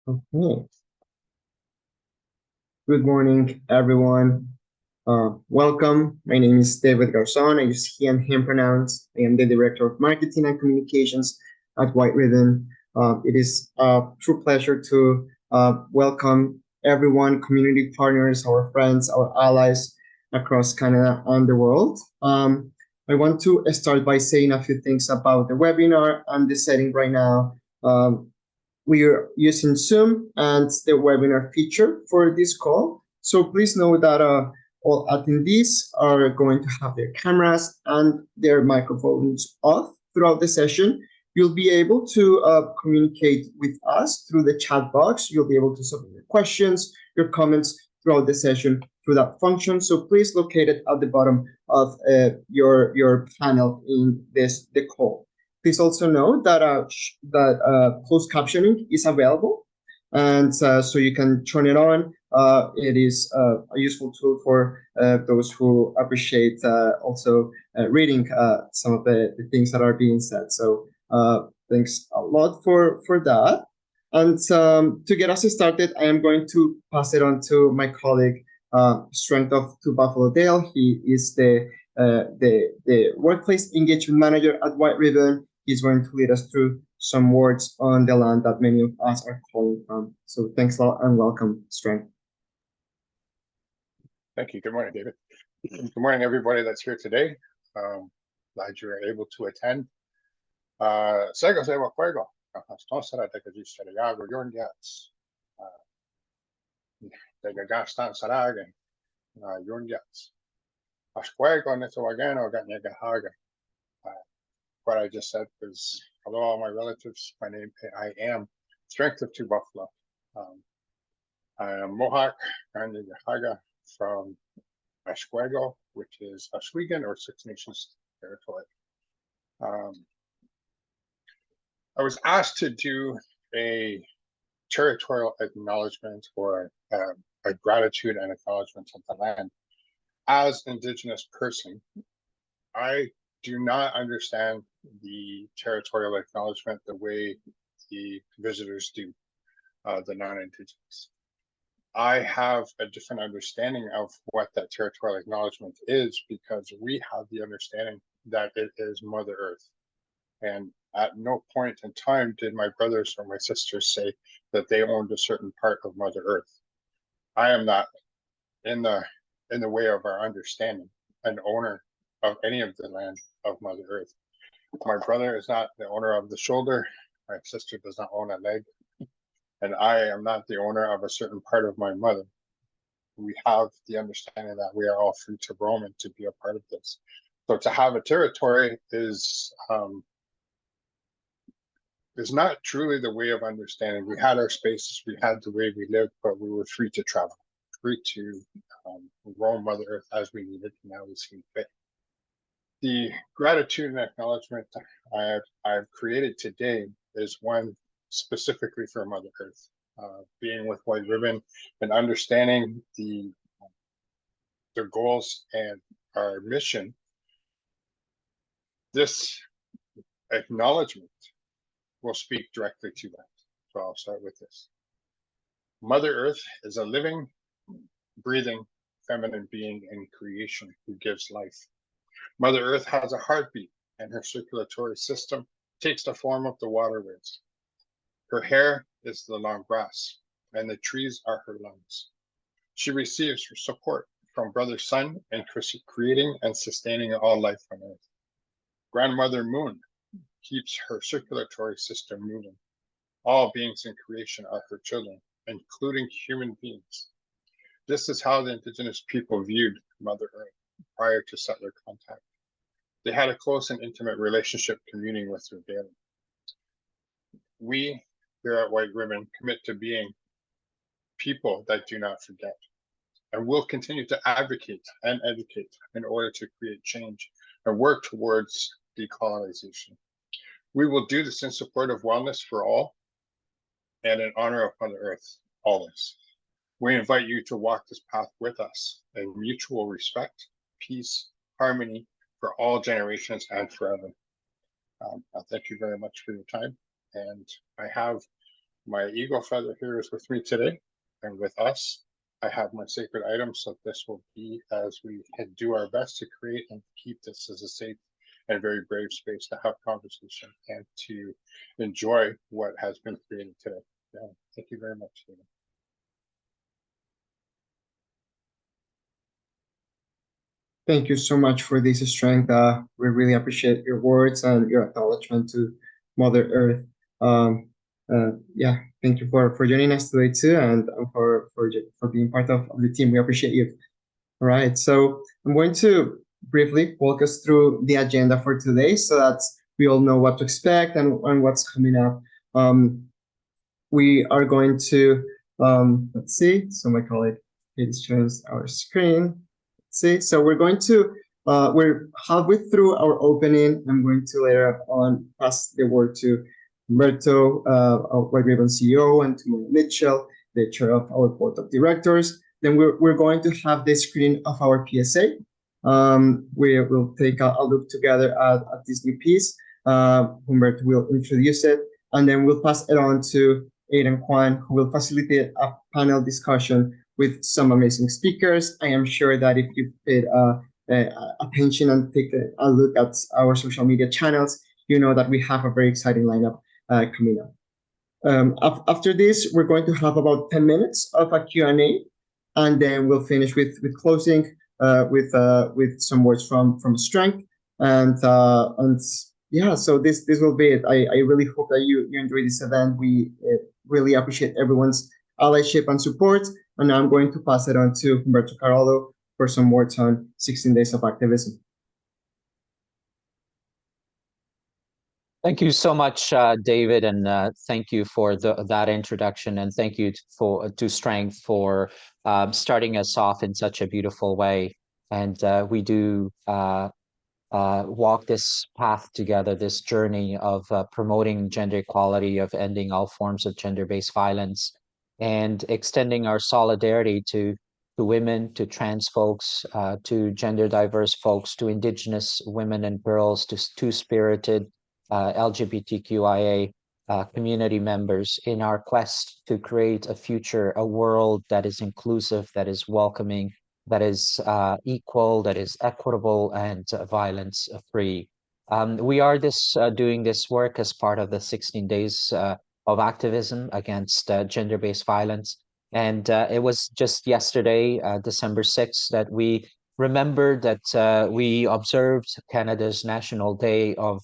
Okay. Good morning, everyone. Welcome. My name is David Garzon. I use he and him pronouns. I am the Director of Marketing and Communications at White Ribbon. It is a true pleasure to welcome everyone, community partners, our friends, our allies across Canada and the world. I want to start by saying a few things about the webinar and the setting right now. We are using Zoom and the webinar feature for this call. So please know that all attendees are going to have their cameras and their microphones off throughout the session. You'll be able to communicate with us through the chat box. You'll be able to submit your questions, your comments throughout the session through that function. So please locate it at the bottom of your panel in the call. Please also know that closed captioning is available, and so you can turn it on. It is a useful tool for those who appreciate also reading some of the things that are being said. So thanks a lot for that. And to get us started, I am going to pass it on to my colleague, Strength of to Buffalo Dale. He is the workplace engagement manager at White Ribbon. He's going to lead us through some words on the land that many of us are calling from. So thanks a lot and welcome, Strength. Thank you. Good morning, David. Good morning, everybody that's here today. Glad you're able to attend. Sego se juego. Entonces, de que dice el agua, Yornjats. De que gastan saragen, Yornjats. Asquego, neto again, or got Negahaga. What I just said was, hello, all my relatives. I am Strength of Two Buffalo. I am Mohawk, and Negahaga from Asquego, which is Oswego or Six Nations territory. I was asked to do a territorial acknowledgement or a gratitude and acknowledgement of the land. As Indigenous person, I do not understand the territorial acknowledgement the way the visitors do, the non-Indigenous. I have a different understanding of what that territorial acknowledgement is because we have the understanding that it is Mother Earth. And at no point in time did my brothers or my sisters say that they owned a certain part of Mother Earth. I am not in the way of our understanding an owner of any of the land of Mother Earth. My brother is not the owner of the shoulder. My sister does not own a leg. And I am not the owner of a certain part of my mother. We have the understanding that we are all free to roam and to be a part of this. So to have a territory is not truly the way of understanding. We had our spaces, we had the way we lived, but we were free to travel, free to roam Mother Earth as we needed, and now we see fit. The gratitude and acknowledgement I've created today is one specifically for Mother Earth. Being with White Ribbon and understanding their goals and our mission, this acknowledgement will speak directly to that. So I'll start with this. Mother Earth is a living, breathing, feminine being in creation who gives life. Mother Earth has a heartbeat, and her circulatory system takes the form of the waterways. Her hair is the long grass, and the trees are her lungs. She receives her support from Brother Sun in creating and sustaining all life on Earth. Grandmother Moon keeps her circulatory system moving. All beings in creation are her children, including human beings. This is how the Indigenous people viewed Mother Earth prior to settler contact. They had a close and intimate relationship communing with her daily. We here at White Ribbon commit to being people that do not forget, and will continue to advocate and educate in order to create change and work towards decolonization. We will do this in support of wellness for all and in honor of Mother Earth, always. We invite you to walk this path with us in mutual respect, peace, harmony for all generations and forever. I thank you very much for your time. And I have My eagle feather here is with me today, and with us, I have my sacred item. So this will be as we do our best to create and keep this as a safe and very brave space to have conversation and to enjoy what has been created today. Yeah, thank you very much, Stephen. Thank you so much for this strength. We really appreciate your words and your acknowledgement to Mother Earth. Yeah, thank you for joining us today too, and for being part of the team. We appreciate you. All right, so I'm going to briefly walk us through the agenda for today, so that we all know what to expect and what's coming up. We are going to let's see. So my colleague it shows our screen. See, so we're going to we're halfway through our opening. I'm going to later on pass the word to Humberto, our White Ribbon CEO, and to Maria Mitchell, the chair of our board of directors. Then we're going to have the screen of our PSA. We will take a look together at this new piece. Humberto will introduce it, and then we'll pass it on to Aidan Kwan, who will facilitate a panel discussion with some amazing speakers. I am sure that if you paid attention and take a look at our social media channels, you know that we have a very exciting lineup coming up. After this, we're going to have about 10 minutes of a Q&A, and then we'll finish with closing with some words from Strength. And yeah, so this will be it. I really hope that you enjoy this event. We really appreciate everyone's allyship and support. And now I'm going to pass it on to Humberto Carollo for some words on 16 Days of Activism. Thank you so much, David, and thank you for that introduction, and thank you to Strength for starting us off in such a beautiful way. And we do walk this path together, this journey of promoting gender equality, of ending all forms of gender-based violence, and extending our solidarity to women, to trans folks, to gender diverse folks, to Indigenous women and girls, to two-spirited LGBTQIA community members in our quest to create a future, a world that is inclusive, that is welcoming, that is equal, that is equitable, and violence free. We are doing this work as part of the 16 Days of Activism against gender-based violence. And it was just yesterday, December 6th, that we remembered that we observed Canada's National Day of,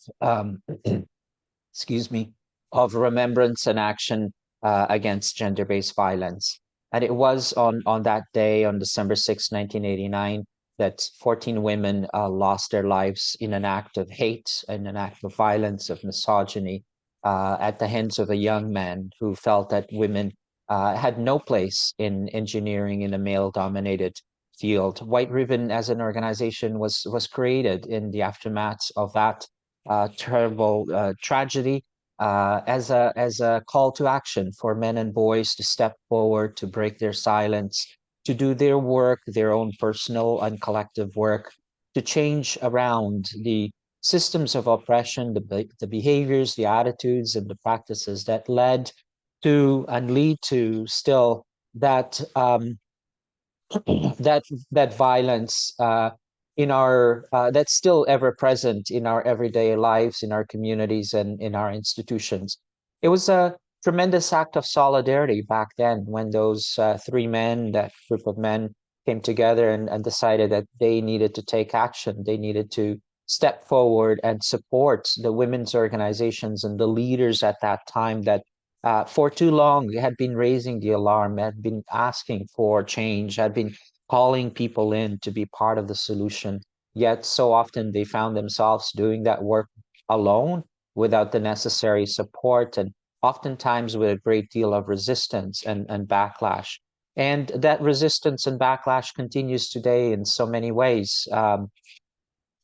excuse me, of remembrance and action against gender-based violence. And it was on that day, on December 6, 1989, that 14 women lost their lives in an act of hate and an act of violence, of misogyny, at the hands of a young man who felt that women had no place in engineering in a male-dominated field. White Ribbon as an organization was created in the aftermath of that terrible tragedy as a call to action for men and boys to step forward, to break their silence, to do their work, their own personal and collective work, to change around the systems of oppression, the behaviors, the attitudes, and the practices that led to and lead to still that that violence in our that's still ever present in our everyday lives, in our communities, and in our institutions. It was a tremendous act of solidarity back then when those three men, that group of men, came together and decided that they needed to take action. They needed to step forward and support the women's organizations and the leaders at that time that for too long had been raising the alarm, had been asking for change, had been calling people in to be part of the solution. Yet so often they found themselves doing that work alone without the necessary support, and oftentimes with a great deal of resistance and backlash. And that resistance and backlash continues today in so many ways.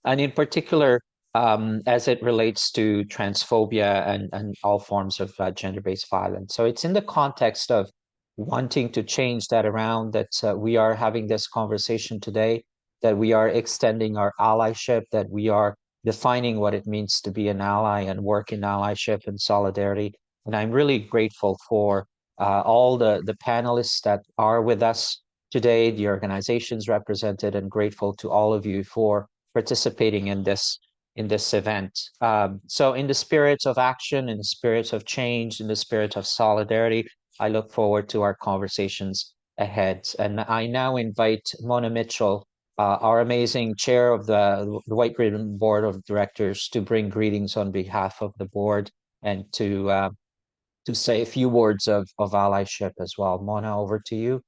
And in particular, as it relates to transphobia and all forms of gender-based violence. So it's in the context of wanting to change that around that we are having this conversation today, that we are extending our allyship, that we are defining what it means to be an ally and work in allyship and solidarity. And I'm really grateful for all the panelists that are with us today, the organizations represented, and grateful to all of you for participating in this event. So in the spirit of action, in the spirit of change, in the spirit of solidarity, I look forward to our conversations ahead. And I now invite Mona Mitchell, our amazing chair of the White Ribbon Board of Directors, to bring greetings on behalf of the board and to say a few words of allyship as well. Mona, over to you.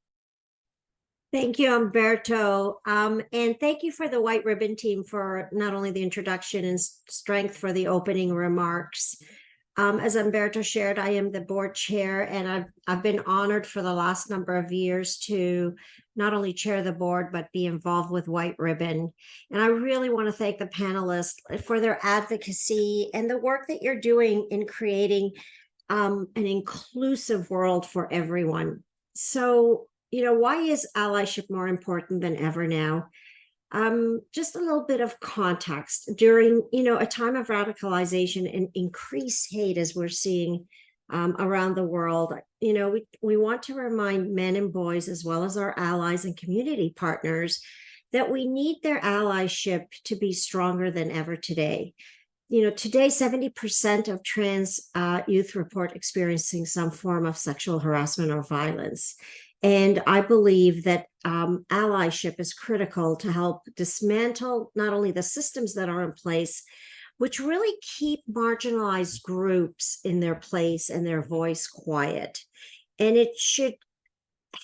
Thank you, Umberto. And thank you for the White Ribbon team for not only the introduction and strength for the opening remarks. As Umberto shared, I am the board chair, and I've been honored for the last number of years to not only chair the board, but be involved with White Ribbon. And I really want to thank the panelists for their advocacy and the work that you're doing in creating an inclusive world for everyone. So, why is allyship more important than ever now? Just a little bit of context. During, a time of radicalization and increased hate, as we're seeing around the world, we want to remind men and boys, as well as our allies and community partners, that we need their allyship to be stronger than ever today. Today, 70% of trans youth report experiencing some form of sexual harassment or violence. And I believe that allyship is critical to help dismantle not only the systems that are in place, which really keep marginalized groups in their place and their voice quiet. And it should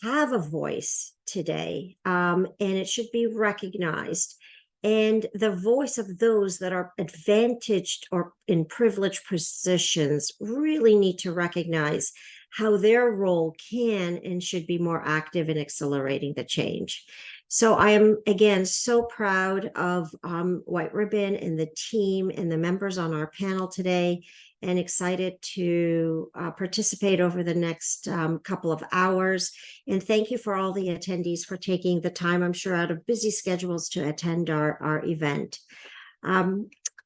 have a voice today, and it should be recognized. And the voice of those that are advantaged or in privileged positions really need to recognize how their role can and should be more active in accelerating the change. So I am, again, so proud of White Ribbon and the team and the members on our panel today, and excited to participate over the next couple of hours. And thank you for all the attendees for taking the time, I'm sure out of busy schedules, to attend our event.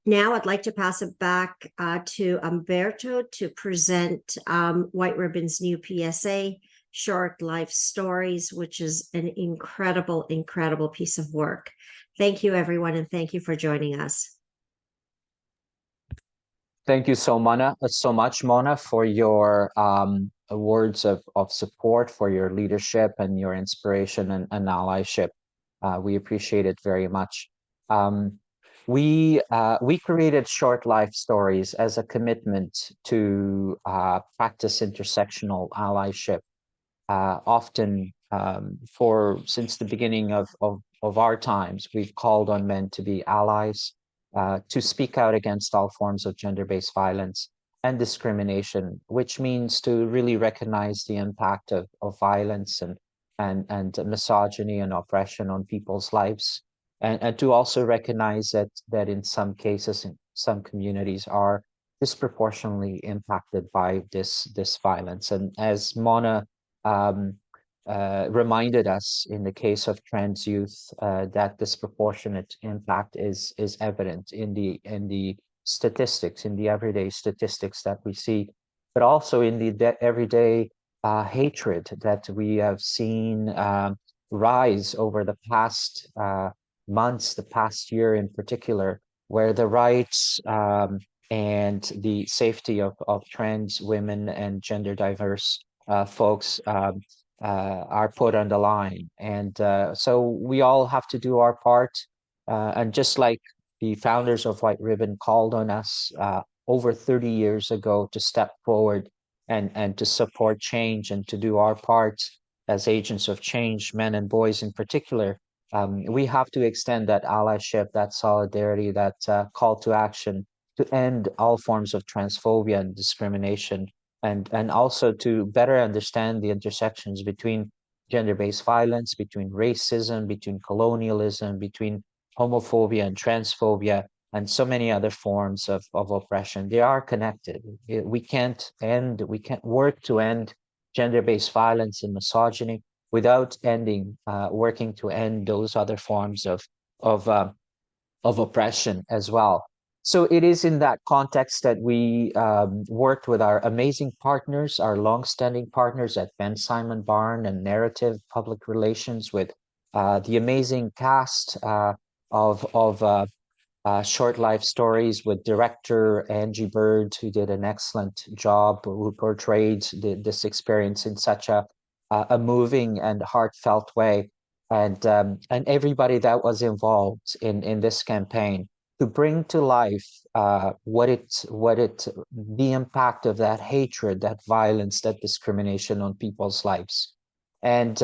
Now I'd like to pass it back to Umberto to present White Ribbon's new PSA, Short Life Stories, which is an incredible, incredible piece of work. Thank you, everyone, and thank you for joining us. Thank you so much, Mona, for your words of support, for your leadership and your inspiration and allyship. We appreciate it very much. We created Short Life Stories as a commitment to practice intersectional allyship. Often, since the beginning of our times, we've called on men to be allies, to speak out against all forms of gender-based violence and discrimination, which means to really recognize the impact of violence and misogyny and oppression on people's lives, and to also recognize that in some cases, in some communities, are disproportionately impacted by this violence. And as Mona reminded us in the case of trans youth, that disproportionate impact is evident in the statistics, in the everyday statistics that we see, but also in the everyday hatred that we have seen rise over the past months, the past year in particular, where the rights and the safety of trans women and gender diverse folks are put on the line. And so we all have to do our part. And just like the founders of White Ribbon called on us over 30 years ago to step forward and to support change and to do our part as agents of change, men and boys in particular, we have to extend that allyship, that solidarity, that call to action to end all forms of transphobia and discrimination, and also to better understand the intersections between gender-based violence, between racism, between colonialism, between homophobia and transphobia, and so many other forms of oppression. They are connected. We can't work to end gender-based violence and misogyny without working to end those other forms of oppression as well. So it is in that context that we worked with our amazing partners, our long-standing partners at Ben Simon Barn and Narrative Public Relations, with the amazing cast of short life stories with director Angie Bird, who did an excellent job, who portrayed this experience in such a moving and heartfelt way, and everybody that was involved in this campaign to bring to life the impact of that hatred, that violence, that discrimination on people's lives. And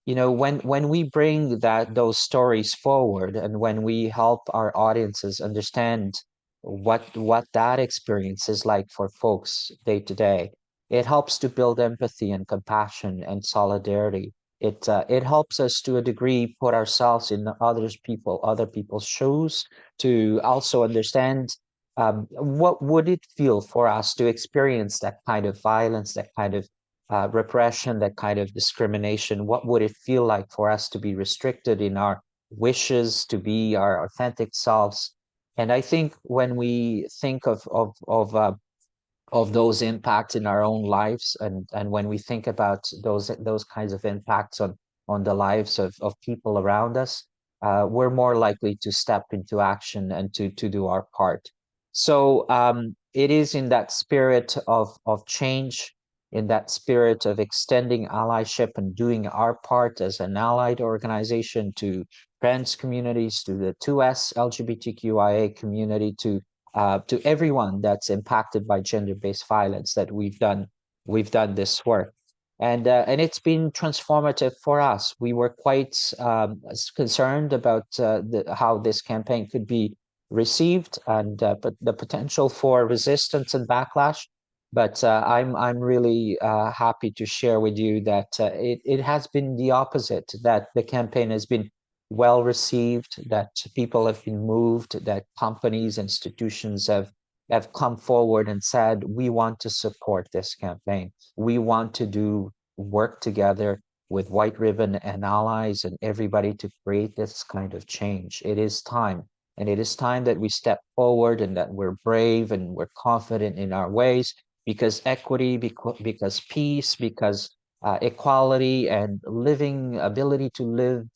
when we bring those stories forward, and when we help our audiences understand what that experience is like for folks day to day, it helps to build empathy and compassion and solidarity. It helps us to a degree put ourselves in other people's shoes, to also understand what would it feel for us to experience that kind of violence, that kind of repression, that kind of discrimination. What would it feel like for us to be restricted in our wishes, to be our authentic selves? And I think when we think of those impacts in our own lives, and when we think about those kinds of impacts on the lives of people around us, we're more likely to step into action and to do our part. So it is in that spirit of change, in that spirit of extending allyship and doing our part as an allied organization to trans communities, to the 2S LGBTQIA community, to everyone that's impacted by gender-based violence, that we've done this work. And it's been transformative for us. We were quite concerned about how this campaign could be received, and but the potential for resistance and backlash. But I'm really happy to share with you that it has been the opposite, that the campaign has been well received, that people have been moved, that companies, institutions have come forward and said, we want to support this campaign. We want to do work together with White Ribbon and allies and everybody to create this kind of change. It is time. And it is time that we step forward, and that we're brave and we're confident in our ways, because equity, because peace, because equality, and ability to live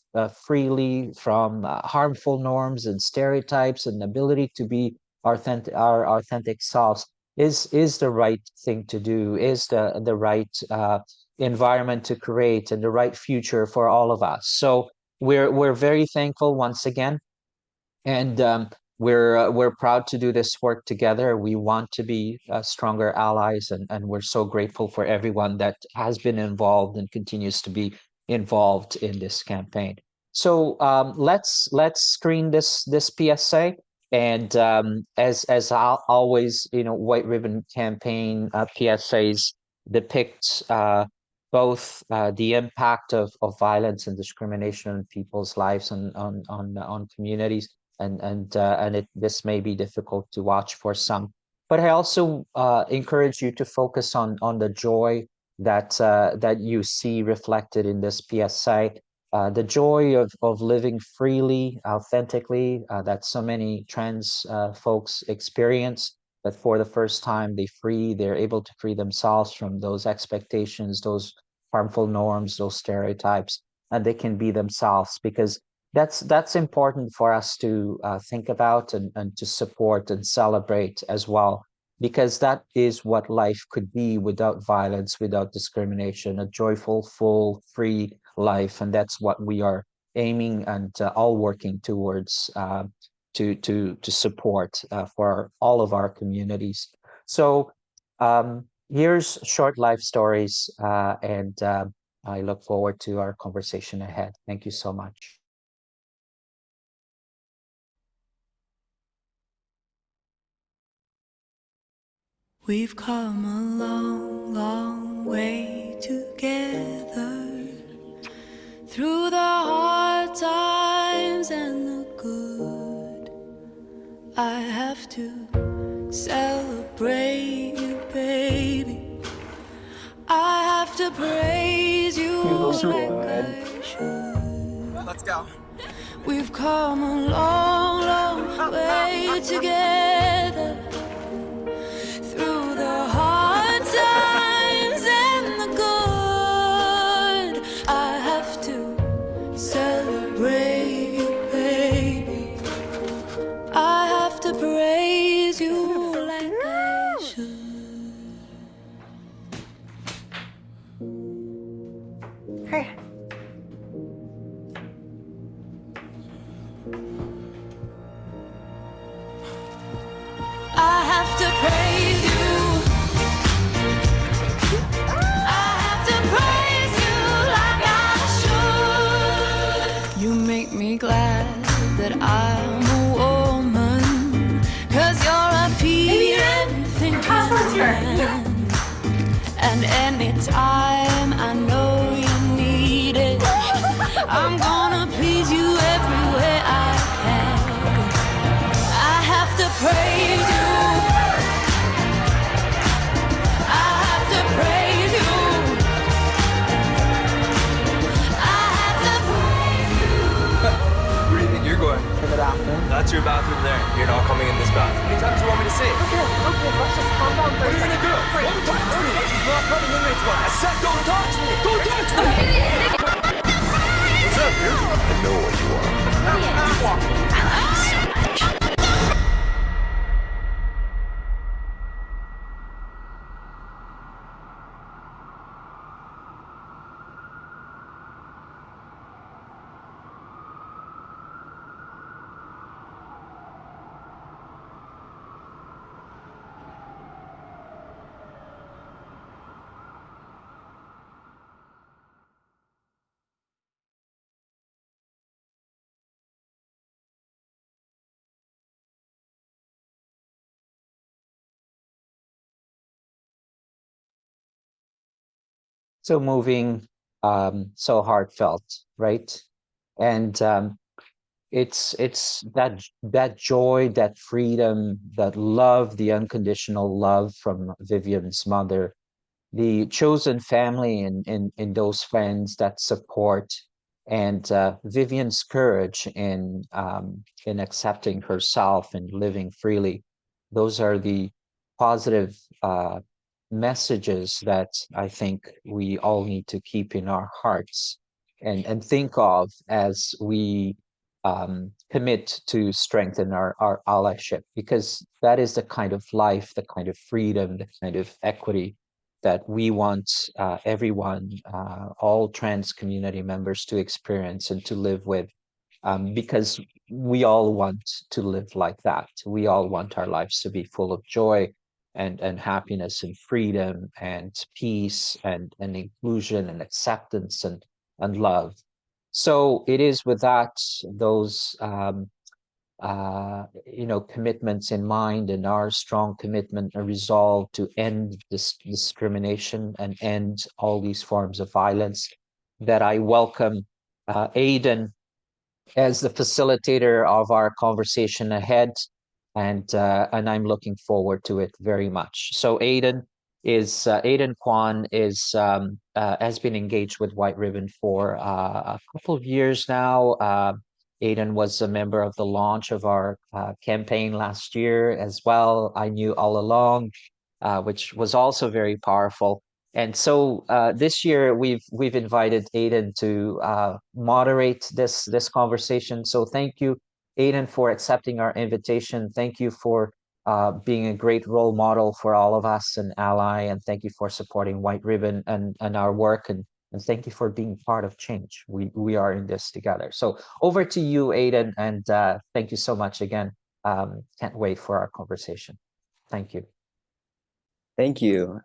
freely from harmful norms and stereotypes, and ability to be our authentic selves is the right thing to do, is the right environment to create, and the right future for all of us. So we're very thankful once again, and we're proud to do this work together. We want to be stronger allies, and we're so grateful for everyone that has been involved and continues to be involved in this campaign. So let's screen this PSA. And as always, White Ribbon Campaign PSAs depict both the impact of violence and discrimination on people's lives and on communities, and this may be difficult to watch for some, but I also encourage you to focus on the joy that you see reflected in this PSA, the joy of living freely, authentically, that so many trans folks experience. That for the first time they're able to free themselves from those expectations, those harmful norms, those stereotypes, and they can be themselves, because that's important for us to think about and to support and celebrate as well, because that is what life could be without violence, without discrimination, a joyful, full, free life. And that's what we are aiming and all working towards to support for all of our communities. So here's short life stories, and I look forward to our conversation ahead. Thank you so much. We've come a long, long way together, through the hard times and the good. I have to celebrate you, baby. I have to praise you like I should. Let's go. We've come a long, long way together, through the hard times and the good. I have to celebrate you, baby. I have to praise you like I should. Hey. I have to praise you. I have to praise you like I should. You make me glad that I'm a woman, 'cause you're a feeling thinking man. And anytime I know you need it, I'm gonna please you every way I can. I have to praise you. I have to praise you. I have to praise you. Where do you think you're going? To the bathroom. That's your bathroom there. You're not coming in this bathroom. How many times do you want me to say it? Okay, let's just calm down What are you gonna do? Don't touch me! She's not coming in this one. I said don't touch me! Don't touch me! What's up, dude? I know what you are. You walk. So moving, so heartfelt, right? And it's that joy, that freedom, that love, the unconditional love from Vivian's mother, the chosen family and those friends that support, and Vivian's courage in accepting herself and living freely. Those are the positive messages that I think we all need to keep in our hearts and think of as we commit to strengthen our allyship, because that is the kind of life, the kind of freedom, the kind of equity that we want everyone, all trans community members to experience and to live with, because we all want to live like that. We all want our lives to be full of joy and happiness and freedom and peace and inclusion and acceptance and love. So it is with those commitments in mind, and our strong commitment and resolve to end this discrimination and end all these forms of violence, that I welcome Aidan as the facilitator of our conversation ahead, and I'm looking forward to it very much. So Aidan Kwan has been engaged with White Ribbon for a couple of years now. Aidan was a member of the launch of our campaign last year as well. I Knew All Along, which was also very powerful. And so this year we've invited Aidan to moderate this conversation. So thank you, Aidan, for accepting our invitation. Thank you for being a great role model for all of us, and ally, and thank you for supporting White Ribbon and our work, and thank you for being part of change. We are in this together. So over to you, Aidan, and thank you so much again. Can't wait for our conversation. Thank you. Thank you.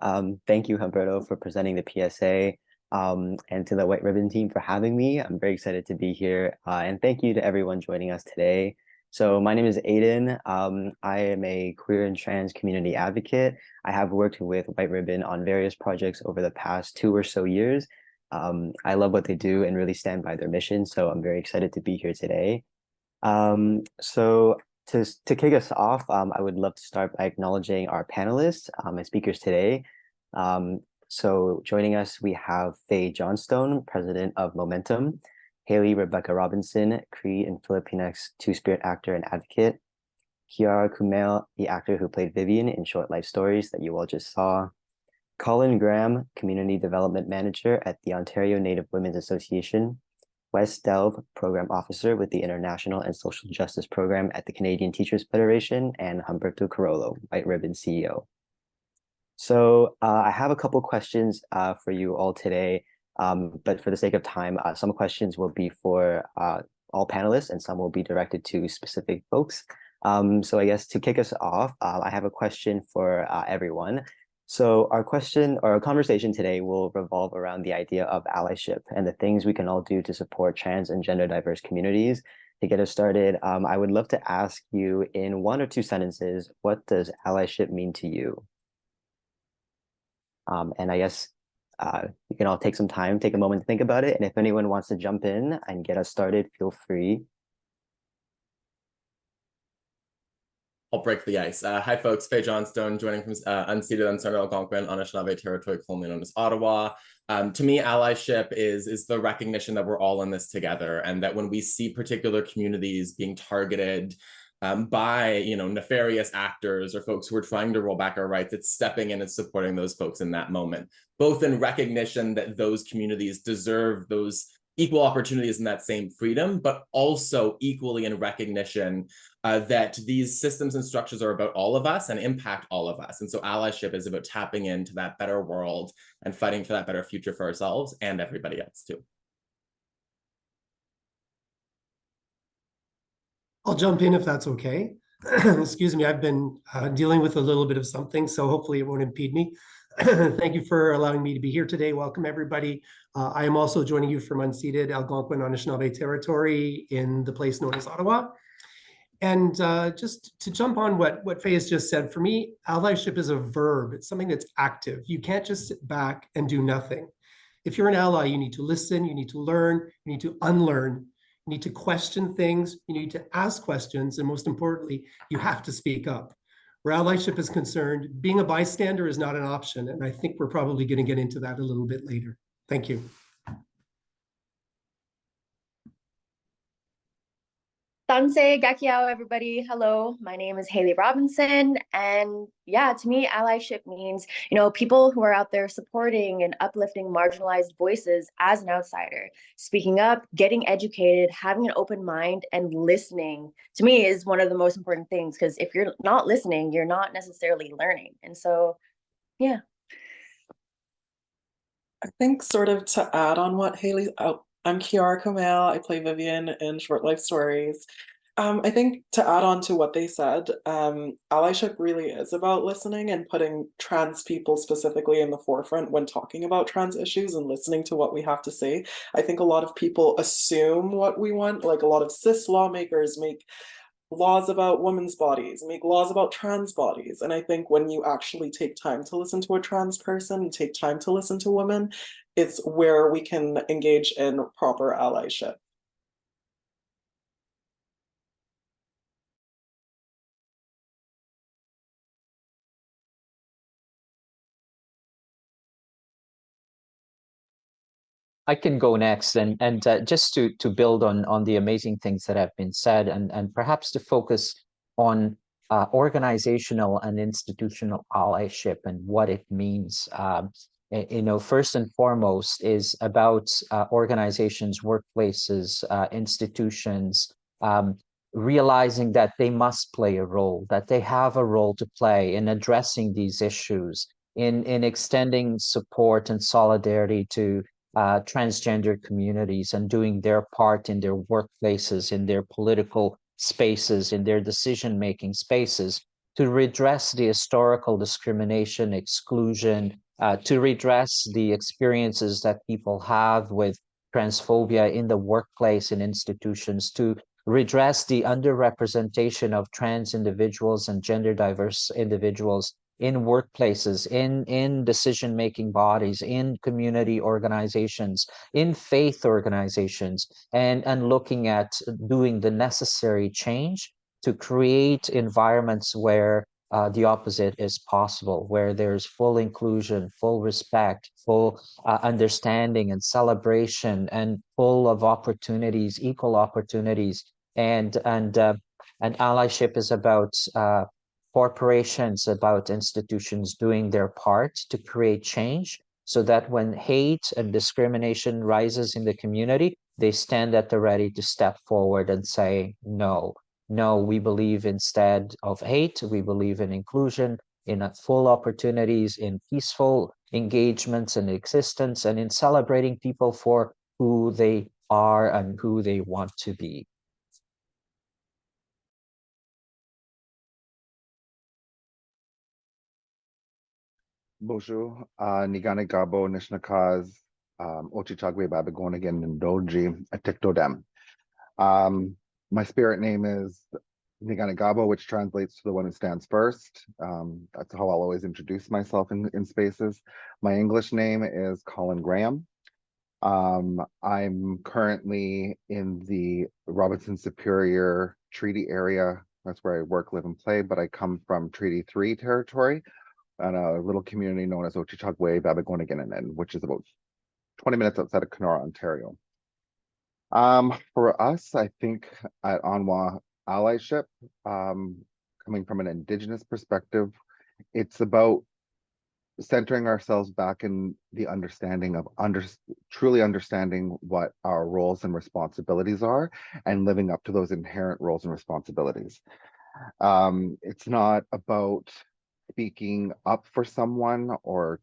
Thank you, Humberto, for presenting the PSA, and to the White Ribbon team for having me. I'm very excited to be here. And thank you to everyone joining us today. So my name is Aidan. I am a queer and trans community advocate. I have worked with White Ribbon on various projects over the past 2 or so years. I love what they do and really stand by their mission. So I'm very excited to be here today. So to kick us off, I would love to start by acknowledging our panelists and speakers today. So joining us, we have Faye Johnstone, president of Momentum, Haley Rebecca Robinson, Cree and Filipinx Two-Spirit actor and advocate, Kiara Kumail, the actor who played Vivian in Short Life Stories that you all just saw, Colin Graham, Community Development Manager at the Ontario Native Women's Association, Wes Delve, Program Officer with the International and Social Justice Program at the Canadian Teachers Federation, and Humberto Carollo, White Ribbon CEO. So I have a couple questions for you all today, but for the sake of time, some questions will be for all panelists and some will be directed to specific folks. So I guess to kick us off, I have a question for everyone. So our question or our conversation today will revolve around the idea of allyship and the things we can all do to support trans and gender diverse communities. To get us started, I would love to ask you in 1 or 2 sentences, what does allyship mean to you? And I guess you can all take some time, take a moment to think about it. And if anyone wants to jump in and get us started, feel free. I'll break the ice. Hi, folks. Faye Johnstone joining from unceded Ancestral Algonquin, Anishinaabe territory, colonially known as Ottawa. To me, allyship is the recognition that we're all in this together, and that when we see particular communities being targeted by nefarious actors or folks who are trying to roll back our rights, it's stepping in and supporting those folks in that moment, both in recognition that those communities deserve those equal opportunities and that same freedom, but also equally in recognition that these systems and structures are about all of us and impact all of us. And so allyship is about tapping into that better world and fighting for that better future for ourselves and everybody else too. I'll jump in if that's okay. Excuse me, I've been dealing with a little bit of something, so hopefully it won't impede me. Thank you for allowing me to be here today. Welcome, everybody. I am also joining you from unceded Algonquin Anishinaabe territory in the place known as Ottawa. And just to jump on what Faye has just said, for me, allyship is a verb. It's something that's active. You can't just sit back and do nothing. If you're an ally, you need to listen, you need to learn, you need to unlearn, you need to question things, you need to ask questions, and most importantly, you have to speak up. Where allyship is concerned, being a bystander is not an option, and I think we're probably going to get into that a little bit later. Thank you. Sanse Gakiao, everybody. Hello, my name is Haley Robinson. And yeah, to me, allyship means, people who are out there supporting and uplifting marginalized voices as an outsider, speaking up, getting educated, having an open mind, and listening, to me, is one of the most important things, because if you're not listening, you're not necessarily learning. And so, yeah. I think sort of to add on what Haley, I'm Kiara Kumail. I play Vivian in Short Life Stories. I think to add on to what they said, allyship really is about listening and putting trans people specifically in the forefront when talking about trans issues and listening to what we have to say. I think a lot of people assume what we want, like a lot of cis lawmakers make laws about women's bodies, make laws about trans bodies. And I think when you actually take time to listen to a trans person, take time to listen to women, it's where we can engage in proper allyship. I can go next, and just to build on the amazing things that have been said, and perhaps to focus on organizational and institutional allyship and what it means. First and foremost is about organizations, workplaces, institutions, realizing that they must play a role, that they have a role to play in addressing these issues, in extending support and solidarity to transgender communities and doing their part in their workplaces, in their political spaces, in their decision-making spaces, to redress the historical discrimination, exclusion, to redress the experiences that people have with transphobia in the workplace and institutions, to redress the underrepresentation of trans individuals and gender diverse individuals in workplaces, in decision-making bodies, in community organizations, in faith organizations, and looking at doing the necessary change to create environments where the opposite is possible, where there's full inclusion, full respect, full understanding and celebration, and full of opportunities, equal opportunities. And allyship is about corporations, about institutions doing their part to create change, so that when hate and discrimination rises in the community, they stand at the ready to step forward and say, no, we believe instead of hate, we believe in inclusion, in full opportunities, in peaceful engagements and existence, and in celebrating people for who they are and who they want to be. Bonjour, Nigane Gabo, Nishnakaz, Ochichagwe Babagonigan, and Doji, Atikdodem. My spirit name is Nigane Gabo, which translates to the one who stands first. That's how I'll always introduce myself in spaces. My English name is Colin Graham. I'm currently in the Robinson Superior Treaty area. That's where I work, live, and play, but I come from Treaty 3 territory, and a little community known as Ochichagwe Babagonigan, which is about 20 minutes outside of Kenora, Ontario. For us, I think at Anwa Allyship, coming from an Indigenous perspective, it's about centering ourselves back in the understanding of truly understanding what our roles and responsibilities are, and living up to those inherent roles and responsibilities. It's not about speaking up for someone or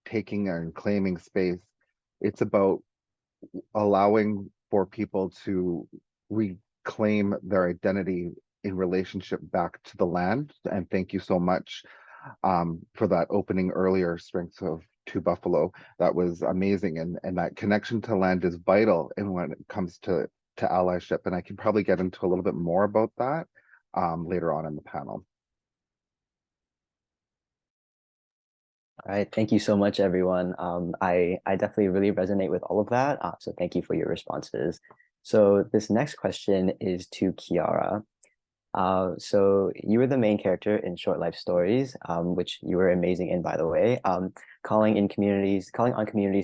taking and claiming space. It's about allowing for people to reclaim their identity in relationship back to the land. And thank you so much for that opening earlier, Strengths of Two Buffalo. That was amazing. And that connection to land is vital in when it comes to allyship. And I can probably get into a little bit more about that later on in the panel. All right, thank you so much, everyone. I definitely really resonate with all of that. So thank you for your responses. So this next question is to Kiara. So you were the main character in Short Life Stories, which you were amazing in, by the way, calling on communities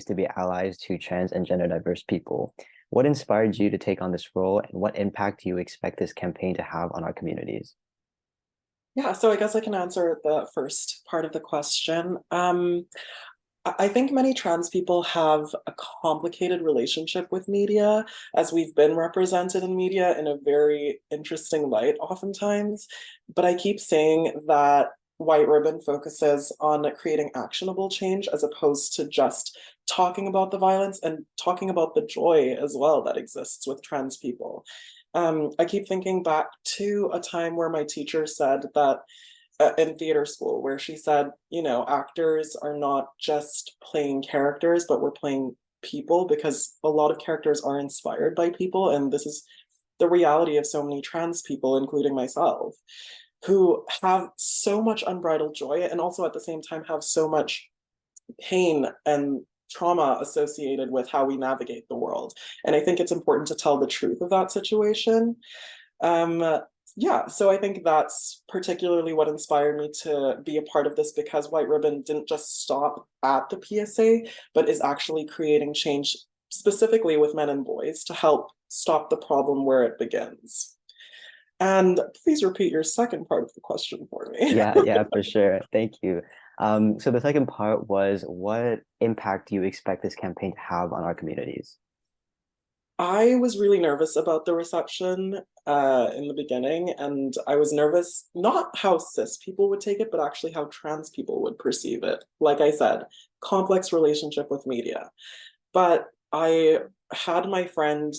to be allies to trans and gender diverse people. What inspired you to take on this role, and what impact do you expect this campaign to have on our communities? Yeah, so I guess I can answer the first part of the question. I think many trans people have a complicated relationship with media, as we've been represented in media in a very interesting light oftentimes. But I keep saying that White Ribbon focuses on creating actionable change as opposed to just talking about the violence and talking about the joy as well that exists with trans people. I keep thinking back to a time where my teacher said that in theater school, where she said, you know, actors are not just playing characters, but we're playing people, because a lot of characters are inspired by people. And this is the reality of so many trans people, including myself, who have so much unbridled joy and also at the same time have so much pain and trauma associated with how we navigate the world. And I think it's important to tell the truth of that situation. Yeah, so I think that's particularly what inspired me to be a part of this, because White Ribbon didn't just stop at the PSA, but is actually creating change specifically with men and boys to help stop the problem where it begins. And please repeat your second part of the question for me. Yeah, for sure. Thank you. So the second part was, what impact do you expect this campaign to have on our communities? I was really nervous about the reception in the beginning, and I was nervous not how cis people would take it, but actually how trans people would perceive it. Like I said, complex relationship with media. But I had my friend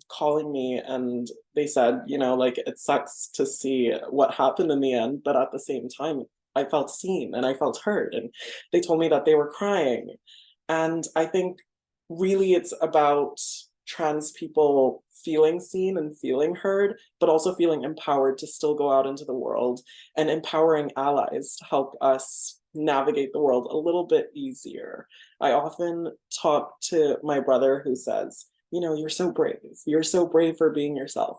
calling me, and they said, you know, like, it sucks to see what happened in the end, but at the same time, I felt seen and I felt heard. And they told me that they were crying. And I think really it's about trans people feeling seen and feeling heard, but also feeling empowered to still go out into the world, and empowering allies to help us navigate the world a little bit easier. I often talk to my brother, who says, you know, you're so brave for being yourself.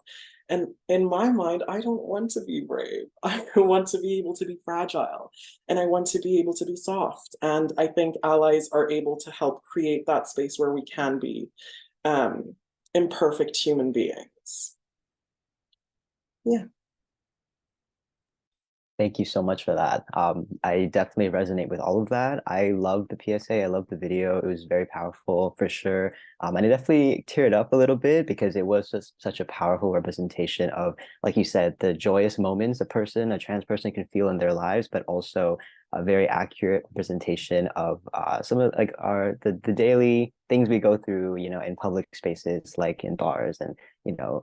And in my mind, I don't want to be brave. I want to be able to be fragile, and I want to be able to be soft. And I think allies are able to help create that space where we can be imperfect human beings. Yeah. Thank you so much for that. I definitely resonate with all of that. I love the PSA. I love the video. It was very powerful for sure. And I definitely teared up a little bit because it was just such a powerful representation of, like you said, the joyous moments a trans person can feel in their lives, but also a very accurate representation of some of like the daily things we go through, you know, in public spaces, like in bars and, you know,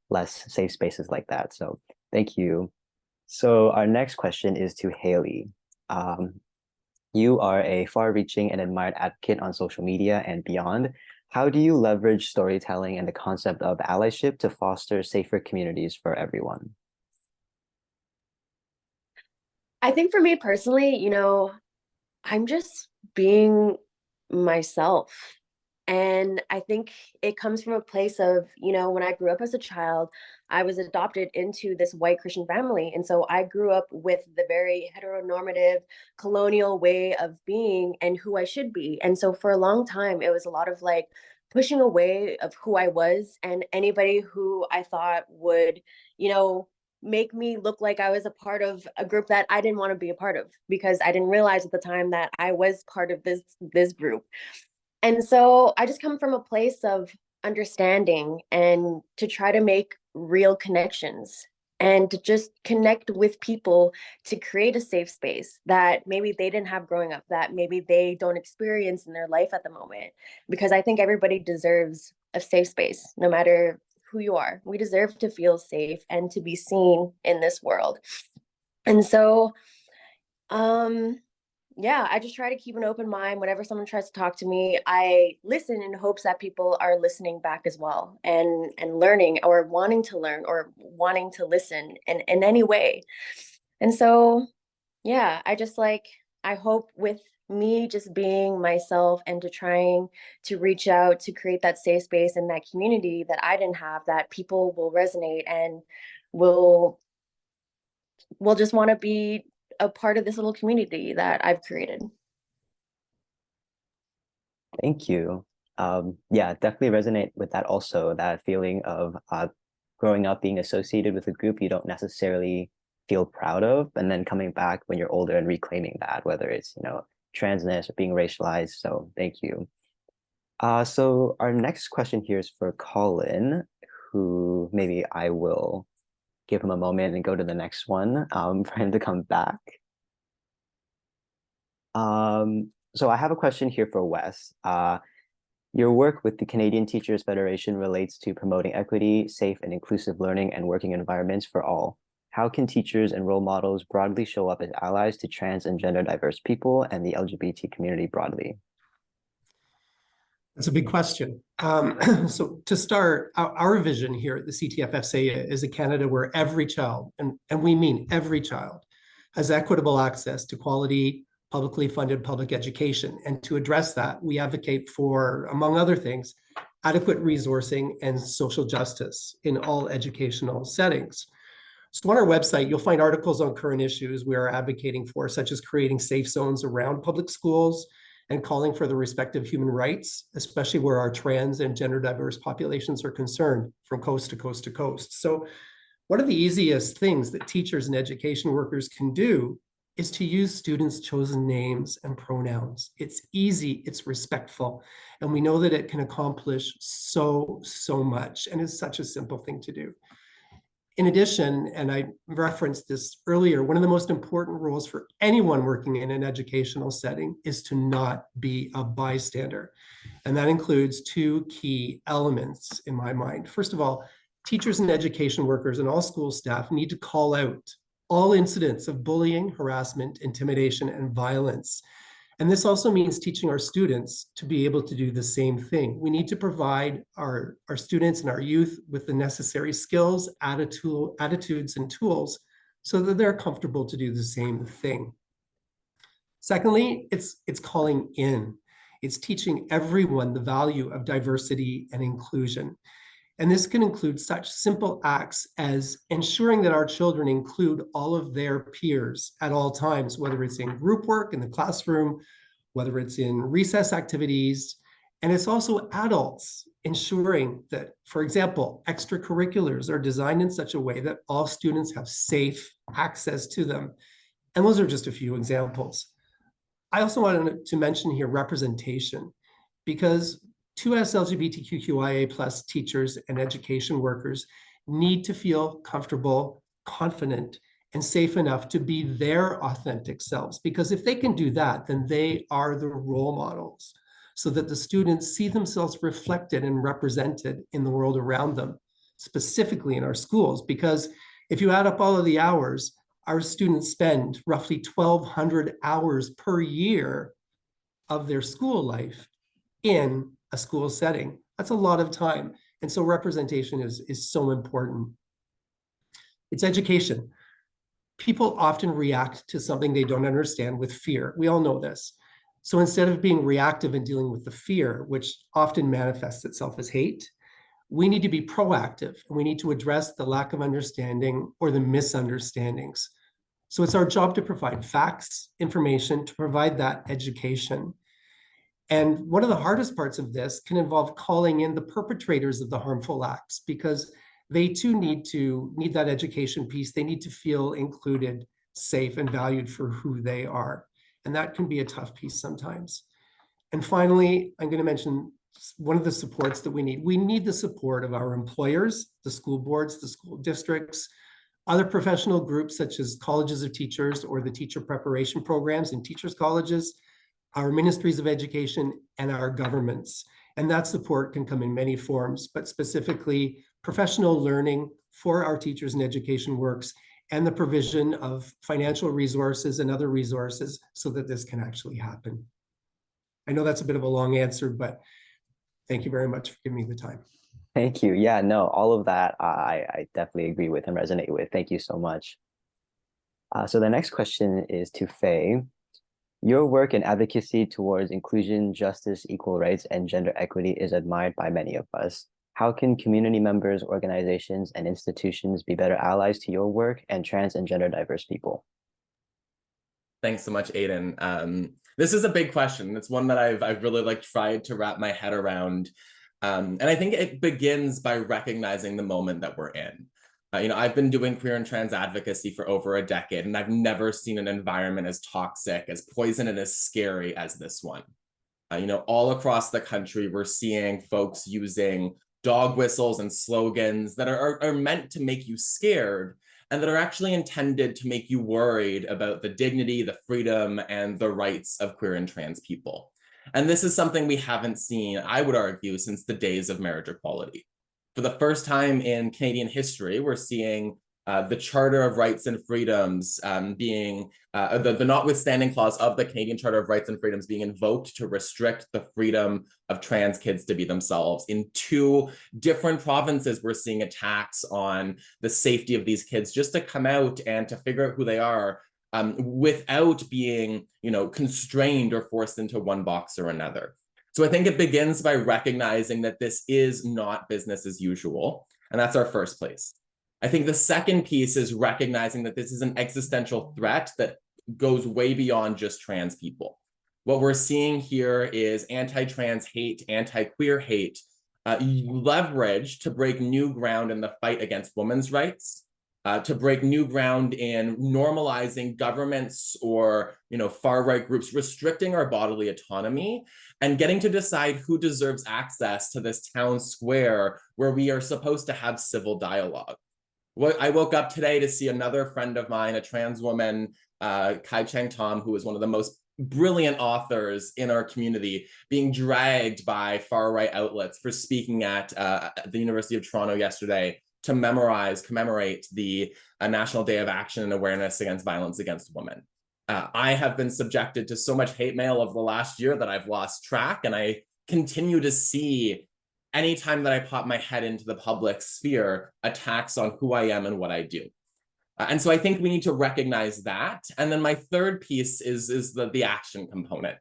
less safe spaces like that. So thank you. So our next question is to Haley. You are a far-reaching and admired advocate on social media and beyond. How do you leverage storytelling and the concept of allyship to foster safer communities for everyone? I think for me personally, you know, I'm just being myself. And I think it comes from a place of, you know, when I grew up as a child, I was adopted into this white Christian family. And so I grew up with the very heteronormative colonial way of being and who I should be. And so for a long time, it was a lot of like pushing away of who I was and anybody who I thought would, you know, make me look like I was a part of a group that I didn't want to be a part of, because I didn't realize at the time that I was part of this group. And so I just come from a place of understanding and to try to make real connections and to just connect with people to create a safe space that maybe they didn't have growing up, that maybe they don't experience in their life at the moment. Because I think everybody deserves a safe space, no matter who you are. We deserve to feel safe and to be seen in this world. And so, yeah, I just try to keep an open mind. Whenever someone tries to talk to me, I listen in hopes that people are listening back as well and learning or wanting to learn or wanting to listen in any way. And so, yeah, I hope with me just being myself and to trying to reach out to create that safe space and that community that I didn't have, that people will resonate and will just want to be a part of this little community that I've created. Thank you. Yeah, definitely resonate with that also, that feeling of growing up being associated with a group you don't necessarily feel proud of, and then coming back when you're older and reclaiming that, whether it's, you know, transness or being racialized. So thank you. So our next question here is for Colin, who maybe I will give him a moment and go to the next one for him to come back. So I have a question here for Wes. Your work with the Canadian Teachers Federation relates to promoting equity, safe and inclusive learning and working environments for all. How can teachers and role models broadly show up as allies to trans and gender diverse people and the LGBT community broadly? That's a big question. So to start, our vision here at the CTFFSA is a Canada where every child, and we mean every child, has equitable access to quality, publicly funded public education. And to address that, we advocate for, among other things, adequate resourcing and social justice in all educational settings. So on our website, you'll find articles on current issues we are advocating for, such as creating safe zones around public schools and calling for the respect of human rights, especially where our trans and gender diverse populations are concerned, from coast to coast to coast. So one of the easiest things that teachers and education workers can do is to use students' chosen names and pronouns. It's easy, it's respectful, and we know that it can accomplish so much, and it's such a simple thing to do. In addition, and I referenced this earlier, one of the most important rules for anyone working in an educational setting is to not be a bystander. And that includes two key elements in my mind. First of all, teachers and education workers and all school staff need to call out all incidents of bullying, harassment, intimidation, and violence. And this also means teaching our students to be able to do the same thing. We need to provide our students and our youth with the necessary skills, attitudes, and tools so that they're comfortable to do the same thing. Secondly, it's calling in. It's teaching everyone the value of diversity and inclusion. And this can include such simple acts as ensuring that our children include all of their peers at all times, whether it's in group work in the classroom, whether it's in recess activities. And it's also adults ensuring that, for example, extracurriculars are designed in such a way that all students have safe access to them. And those are just a few examples. I also wanted to mention here representation, because to us LGBTQIA plus teachers and education workers need to feel comfortable, confident, and safe enough to be their authentic selves. Because if they can do that, then they are the role models, so that the students see themselves reflected and represented in the world around them, specifically in our schools. Because if you add up all of the hours, our students spend roughly 1,200 hours per year of their school life in a school setting. That's a lot of time. And so representation is so important. It's education. People often react to something they don't understand with fear. We all know this. So instead of being reactive and dealing with the fear, which often manifests itself as hate, we need to be proactive, and we need to address the lack of understanding or the misunderstandings. So it's our job to provide facts, information, to provide that education. And one of the hardest parts of this can involve calling in the perpetrators of the harmful acts, because they too need that education piece. They need to feel included, safe, and valued for who they are. And that can be a tough piece sometimes. And finally, I'm going to mention one of the supports that we need. We need the support of our employers, the school boards, the school districts, other professional groups such as colleges of teachers or the teacher preparation programs in teachers' colleges, our ministries of education, and our governments. And that support can come in many forms, but specifically professional learning for our teachers and education works, and the provision of financial resources and other resources so that this can actually happen. I know that's a bit of a long answer, but thank you very much for giving me the time. Thank you. Yeah, no, all of that I definitely agree with and resonate with. Thank you so much. So the next question is to Faye. Your work in advocacy towards inclusion, justice, equal rights, and gender equity is admired by many of us. How can community members, organizations, and institutions be better allies to your work and trans and gender diverse people? Thanks so much, Aiden. This is a big question. It's one that I've really tried to wrap my head around. And I think it begins by recognizing the moment that we're in. I've been doing queer and trans advocacy for over a decade, and I've never seen an environment as toxic, as poison, and as scary as this one. All across the country, we're seeing folks using dog whistles and slogans that are meant to make you scared, and that are actually intended to make you worried about the dignity, the freedom, and the rights of queer and trans people. And this is something we haven't seen, I would argue, since the days of marriage equality. For the first time in Canadian history, we're seeing the Charter of Rights and Freedoms being, the notwithstanding clause of the Canadian Charter of Rights and Freedoms being invoked to restrict the freedom of trans kids to be themselves. In 2 different provinces, we're seeing attacks on the safety of these kids just to come out and to figure out who they are without being, constrained or forced into one box or another. So I think it begins by recognizing that this is not business as usual, and that's our first place. I think the second piece is recognizing that this is an existential threat that goes way beyond just trans people. What we're seeing here is anti-trans hate, anti-queer hate, leveraged to break new ground in the fight against women's rights, to break new ground in normalizing governments or far-right groups restricting our bodily autonomy and getting to decide who deserves access to this town square where we are supposed to have civil dialogue. I woke up today to see another friend of mine, a trans woman, Kai Cheng Tom, who is one of the most brilliant authors in our community, being dragged by far-right outlets for speaking at the University of Toronto yesterday to commemorate the National Day of Action and Awareness Against Violence Against Women. I have been subjected to so much hate mail over the last year that I've lost track, and I continue to see, anytime that I pop my head into the public sphere, attacks on who I am and what I do. And so I think we need to recognize that. And then my third piece is the action component.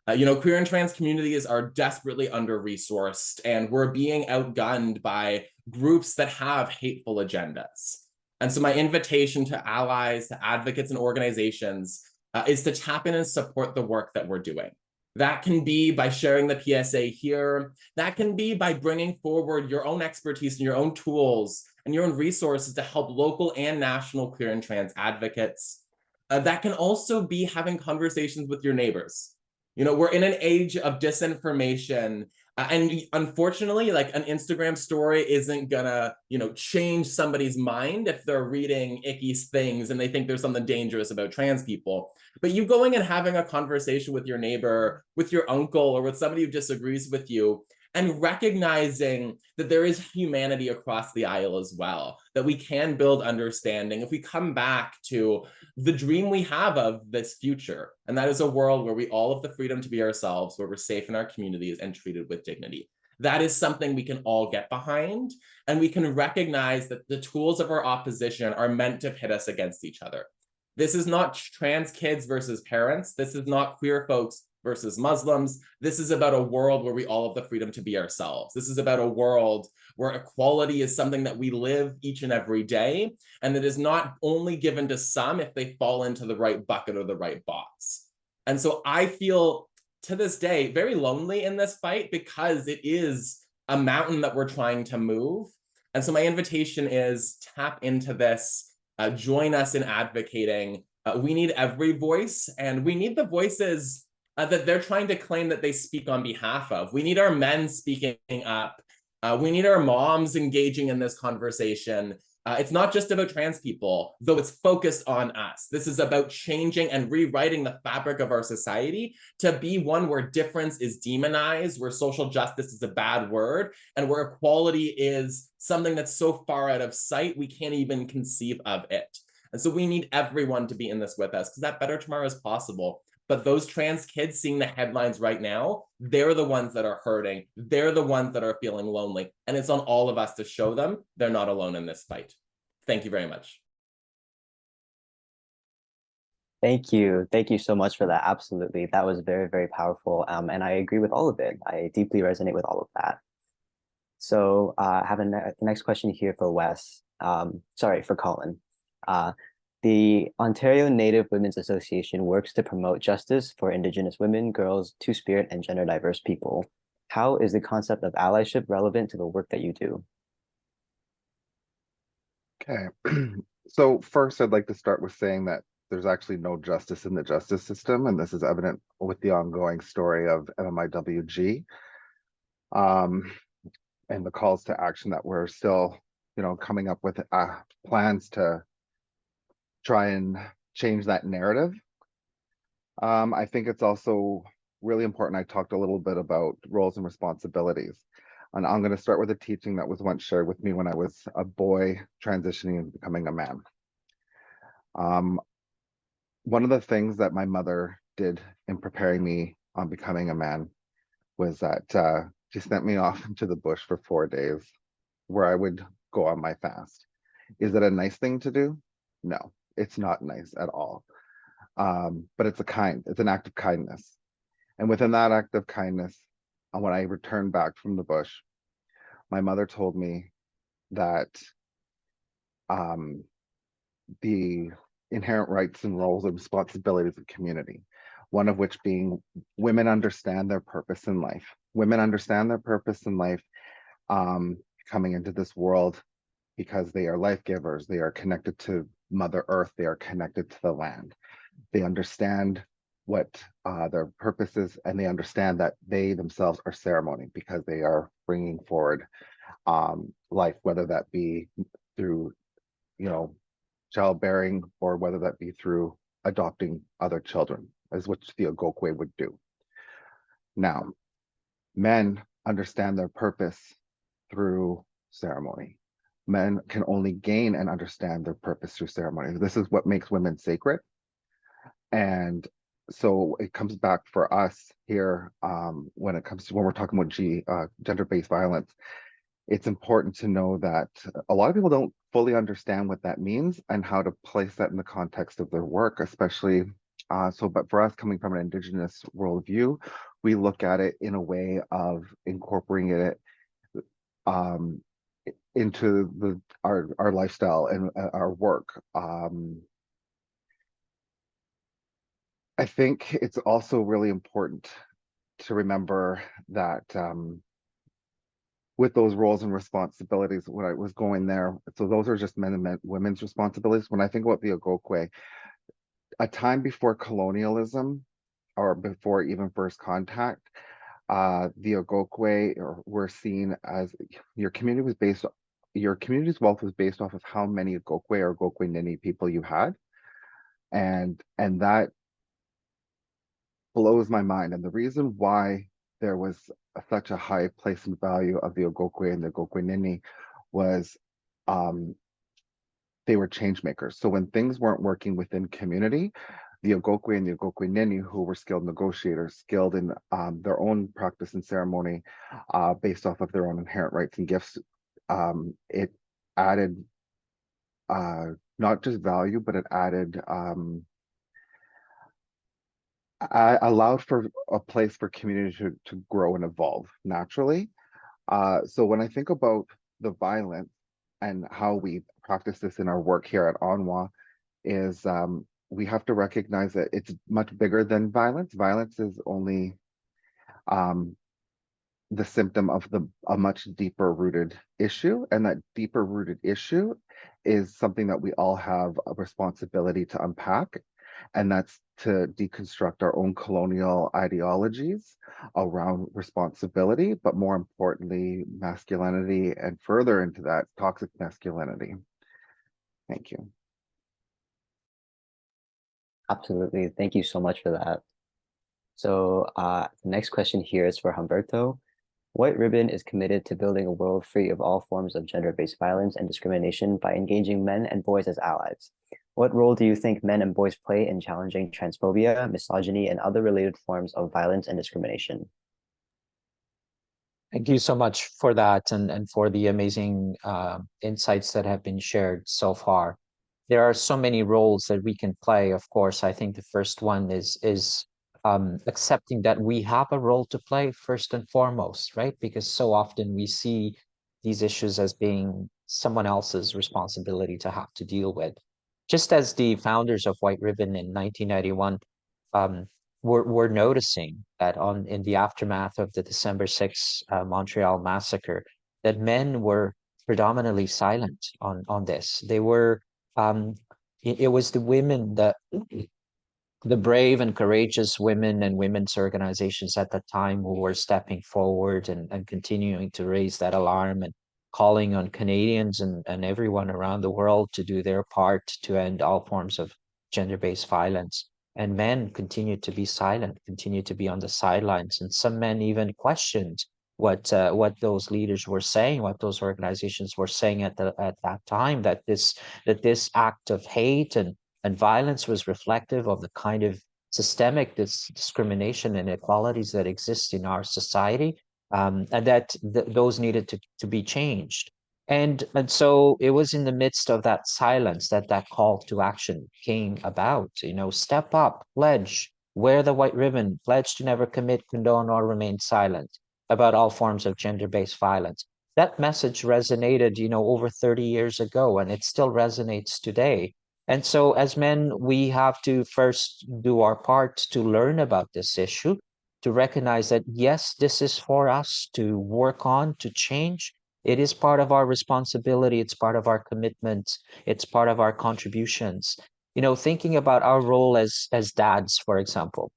Queer and trans communities are desperately under-resourced, and we're being outgunned by groups that have hateful agendas. And so my invitation to allies, to advocates and organizations is to tap in and support the work that we're doing. That can be by sharing the PSA here. That can be by bringing forward your own expertise and your own tools and your own resources to help local and national queer and trans advocates. That can also be having conversations with your neighbors. You know, we're in an age of disinformation, and unfortunately, like an Instagram story isn't gonna, change somebody's mind if they're reading icky things and they think there's something dangerous about trans people. But you going and having a conversation with your neighbor, with your uncle, or with somebody who disagrees with you, and recognizing that there is humanity across the aisle as well, that we can build understanding if we come back to the dream we have of this future. And that is a world where we all have the freedom to be ourselves, where we're safe in our communities and treated with dignity. That is something we can all get behind. And we can recognize that the tools of our opposition are meant to pit us against each other. This is not trans kids versus parents. This is not queer folks versus Muslims. This is about a world where we all have the freedom to be ourselves. This is about a world where equality is something that we live each and every day, and that is not only given to some if they fall into the right bucket or the right box. And so I feel to this day very lonely in this fight because it is a mountain that we're trying to move. And so my invitation is tap into this, join us in advocating. We need every voice, and we need the voices that they're trying to claim that they speak on behalf of. We need our men speaking up. We need our moms engaging in this conversation. It's not just about trans people, though it's focused on us. This is about changing and rewriting the fabric of our society to be one where difference is demonized, where social justice is a bad word, and where equality is something that's so far out of sight, we can't even conceive of it. And so we need everyone to be in this with us, because that better tomorrow is possible. But those trans kids seeing the headlines right now, they're the ones that are hurting. They're the ones that are feeling lonely. And it's on all of us to show them they're not alone in this fight. Thank you very much. Thank you. Thank you so much for that. Absolutely. That was very, very powerful. And I agree with all of it. I deeply resonate with all of that. So I have the next question here for Wes. For Colin. The Ontario Native Women's Association works to promote justice for Indigenous women, girls, Two-Spirit, and gender diverse people. How is the concept of allyship relevant to the work that you do? Okay, so first I'd like to start with saying that there's actually no justice in the justice system, and this is evident with the ongoing story of MMIWG and the calls to action that we're still, coming up with plans to try and change that narrative. I think it's also really important. I talked a little bit about roles and responsibilities. And I'm going to start with a teaching that was once shared with me when I was a boy transitioning and becoming a man. One of the things that my mother did in preparing me on becoming a man was that she sent me off into the bush for 4 days where I would go on my fast. Is it a nice thing to do? No, it's not nice at all. But it's an act of kindness. And within that act of kindness, when I returned back from the bush, my mother told me that the inherent rights and roles and responsibilities of community, one of which being women understand their purpose in life. Women understand their purpose in life coming into this world because they are life givers. They are connected to Mother Earth. They are connected to the land. They understand what their purpose is, and they understand that they themselves are ceremony because they are bringing forward life, whether that be through, childbearing, or whether that be through adopting other children, as which the Ogokwe would do. Now, men understand their purpose through ceremony. Men can only gain and understand their purpose through ceremony. This is what makes women sacred. And so it comes back for us here when we're talking about gender-based violence. It's important to know that a lot of people don't fully understand what that means and how to place that in the context of their work, especially but for us, coming from an Indigenous worldview, we look at it in a way of incorporating it into our lifestyle and our work. I think it's also really important to remember that with those roles and responsibilities, when I was going there, so those are just men and women's responsibilities. When I think about the Ogokwe, a time before colonialism or before even first contact, the Ogokwe were seen as your community's wealth was based off of how many Ogokwe or Ogokwe Nini people you had. And that blows my mind. And the reason why there was such a high place and value of the Ogokwe and the Ogokwe Nini was they were change makers. So when things weren't working within community, the Ogokwe and the Ogokwe Nini, who were skilled negotiators, skilled in their own practice and ceremony, based off of their own inherent rights and gifts, it added not just value, but it added allowed for a place for community to grow and evolve naturally. So when I think about the violence and how we practice this in our work here at Onwa, is we have to recognize that it's much bigger than violence. Violence is only the symptom of a much deeper rooted issue, and that deeper rooted issue is something that we all have a responsibility to unpack, and that's to deconstruct our own colonial ideologies around responsibility, but more importantly, masculinity, and further into that, toxic masculinity. Thank you. Absolutely. Thank you so much for that. So the next question here is for Humberto. White Ribbon is committed to building a world free of all forms of gender-based violence and discrimination by engaging men and boys as allies. What role do you think men and boys play in challenging transphobia, misogyny, and other related forms of violence and discrimination? Thank you so much for that and for the amazing insights that have been shared so far. There are so many roles that we can play. Of course, I think the first one is accepting that we have a role to play first and foremost, right? Because so often we see these issues as being someone else's responsibility to have to deal with. Just as the founders of White Ribbon in 1991 were noticing that in the aftermath of the December 6th Montreal massacre, that men were predominantly silent on this. They were it was the women, the brave and courageous women and women's organizations at the time who were stepping forward and continuing to raise that alarm and calling on Canadians and everyone around the world to do their part to end all forms of gender-based violence. And men continued to be silent, continued to be on the sidelines. And some men even questioned what those leaders were saying, what those organizations were saying at that time, that this act of hate and violence was reflective of the kind of systemic discrimination and inequalities that exist in our society, and that those needed to be changed. And so it was in the midst of that silence that call to action came about. Step up, pledge, wear the white ribbon, pledge to never commit, condone, or remain silent about all forms of gender-based violence. That message resonated, over 30 years ago, and it still resonates today. And so as men, we have to first do our part to learn about this issue, to recognize that, yes, this is for us to work on, to change. It is part of our responsibility. It's part of our commitment. It's part of our contributions. Thinking about our role as dads, for example,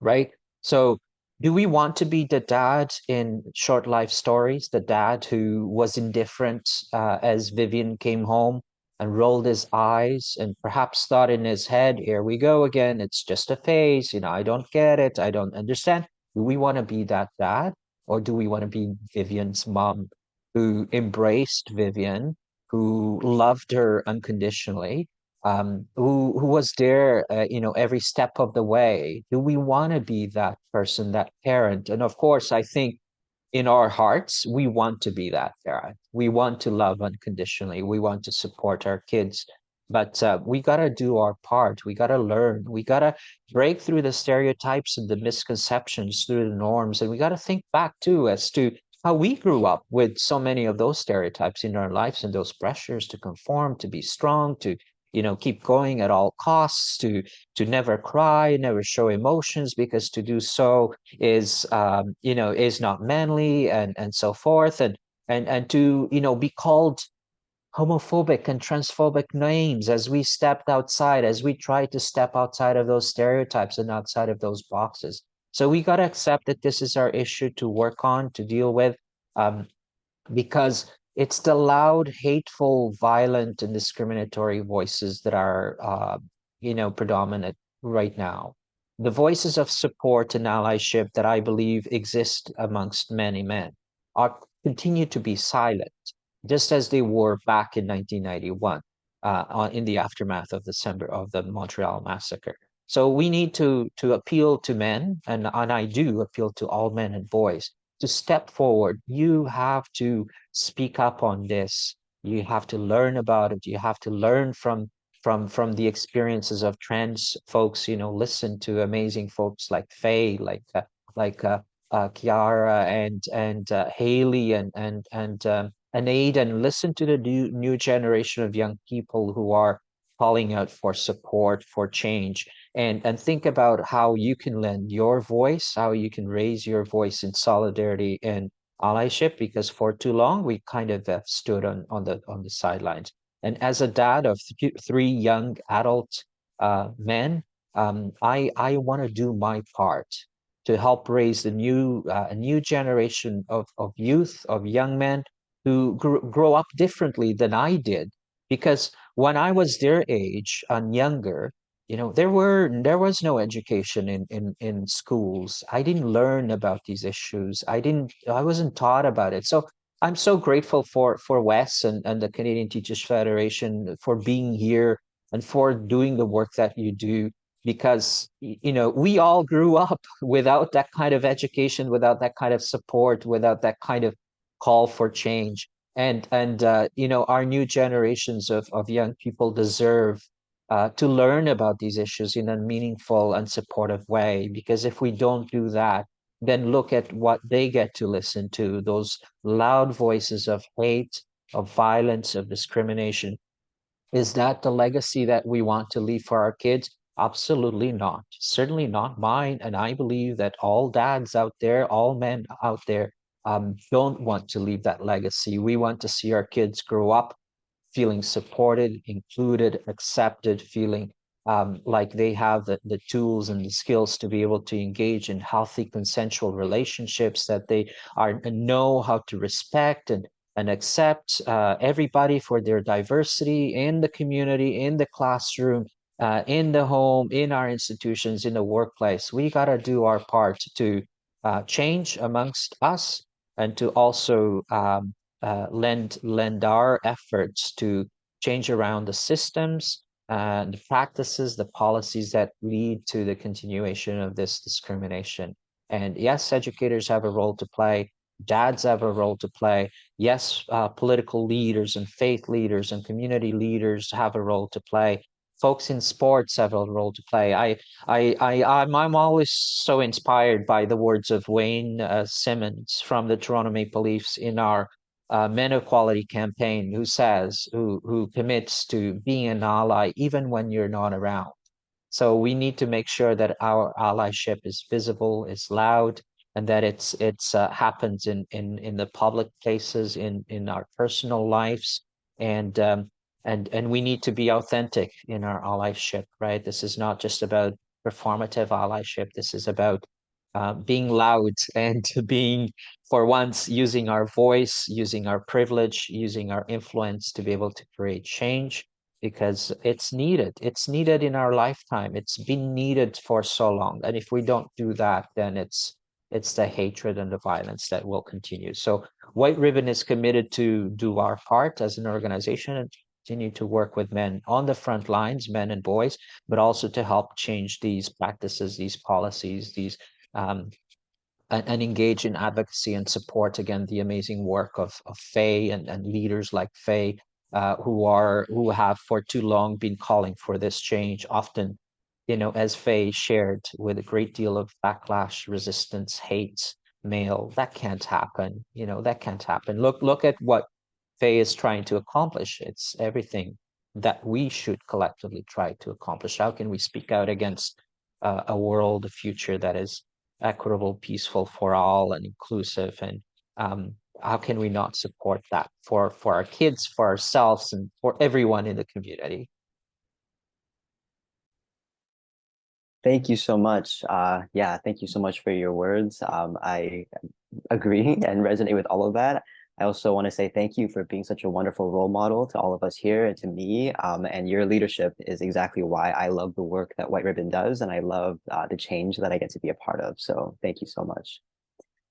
right? So do we want to be the dad in short life stories, the dad who was indifferent as Vivian came home and rolled his eyes and perhaps thought in his head, here we go again, it's just a phase, I don't get it, I don't understand. Do we want to be that dad? Or do we want to be Vivian's mom, who embraced Vivian, who loved her unconditionally, who was there, every step of the way? Do we want to be that person, that parent? And of course, I think in our hearts, we want to be that parent. We want to love unconditionally. We want to support our kids. But we got to do our part. We got to learn. We got to break through the stereotypes and the misconceptions, through the norms. And we got to think back too as to how we grew up with so many of those stereotypes in our lives and those pressures to conform, to be strong, to keep going at all costs, to never cry, never show emotions, because to do so is is not manly, and so forth, and to be called homophobic and transphobic names as we stepped outside, as we tried to step outside of those stereotypes and outside of those boxes. So we got to accept that this is our issue to work on, to deal with, because it's the loud, hateful, violent, and discriminatory voices that are, predominant right now. The voices of support and allyship that I believe exist amongst many men are continue to be silent, just as they were back in 1991, in the aftermath of the Montreal massacre. So we need to appeal to men, and I do appeal to all men and boys to step forward. You have to speak up on this. You have to learn about it. You have to learn from the experiences of trans folks. Listen to amazing folks like Faye, like Kiara, and Haley, and Aidan. Listen to the new generation of young people who are calling out for support, for change, and think about how you can lend your voice, how you can raise your voice in solidarity and allyship, because for too long we kind of stood on the sidelines. And as a dad of three young adult men, I want to do my part to help raise the new generation of youth, of young men who grow up differently than I did. Because when I was their age and younger, there was no education in schools. I didn't learn about these issues. I wasn't taught about it. So I'm so grateful for Wes and the Canadian Teachers Federation for being here and for doing the work that you do, because we all grew up without that kind of education, without that kind of support, without that kind of call for change. And our new generations of young people deserve to learn about these issues in a meaningful and supportive way. Because if we don't do that, then look at what they get to listen to, those loud voices of hate, of violence, of discrimination. Is that the legacy that we want to leave for our kids? Absolutely not. Certainly not mine. And I believe that all dads out there, all men out there, don't want to leave that legacy. We want to see our kids grow up feeling supported, included, accepted, feeling like they have the tools and the skills to be able to engage in healthy consensual relationships, that they know how to respect and accept everybody for their diversity in the community, in the classroom, in the home, in our institutions, in the workplace. We got to do our part to change amongst us, and to also lend our efforts to change around the systems, the practices, the policies that lead to the continuation of this discrimination. And yes, educators have a role to play. Dads have a role to play. Yes, political leaders and faith leaders and community leaders have a role to play. Folks in sports have a role to play. I'm always so inspired by the words of Wayne Simmons from the Toronto Maple Leafs in our Men of Quality campaign, who commits to being an ally even when you're not around. So we need to make sure that our allyship is visible, is loud, and that it's happens in the public places, in our personal lives, and we need to be authentic in our allyship, right? This is not just about performative allyship. This is about being loud and being, for once, using our voice, using our privilege, using our influence to be able to create change, because it's needed. It's needed in our lifetime. It's been needed for so long. And if we don't do that, then it's the hatred and the violence that will continue. So White Ribbon is committed to do our part as an organization and continue to work with men on the front lines, men and boys, but also to help change these practices, these policies, these and engage in advocacy and support, again, the amazing work of Faye and leaders like Faye, who have for too long been calling for this change, often, as Faye shared, with a great deal of backlash, resistance, hate, male. That can't happen. That can't happen. Look at what Faye is trying to accomplish. It's everything that we should collectively try to accomplish. How can we speak out against a world, a future that is equitable, peaceful for all, and inclusive? And how can we not support that for our kids, for ourselves, and for everyone in the community? Thank you so much. Yeah, thank you so much for your words. I agree and resonate with all of that. I also want to say thank you for being such a wonderful role model to all of us here and to me. And your leadership is exactly why I love the work that White Ribbon does, and I love the change that I get to be a part of. So thank you so much.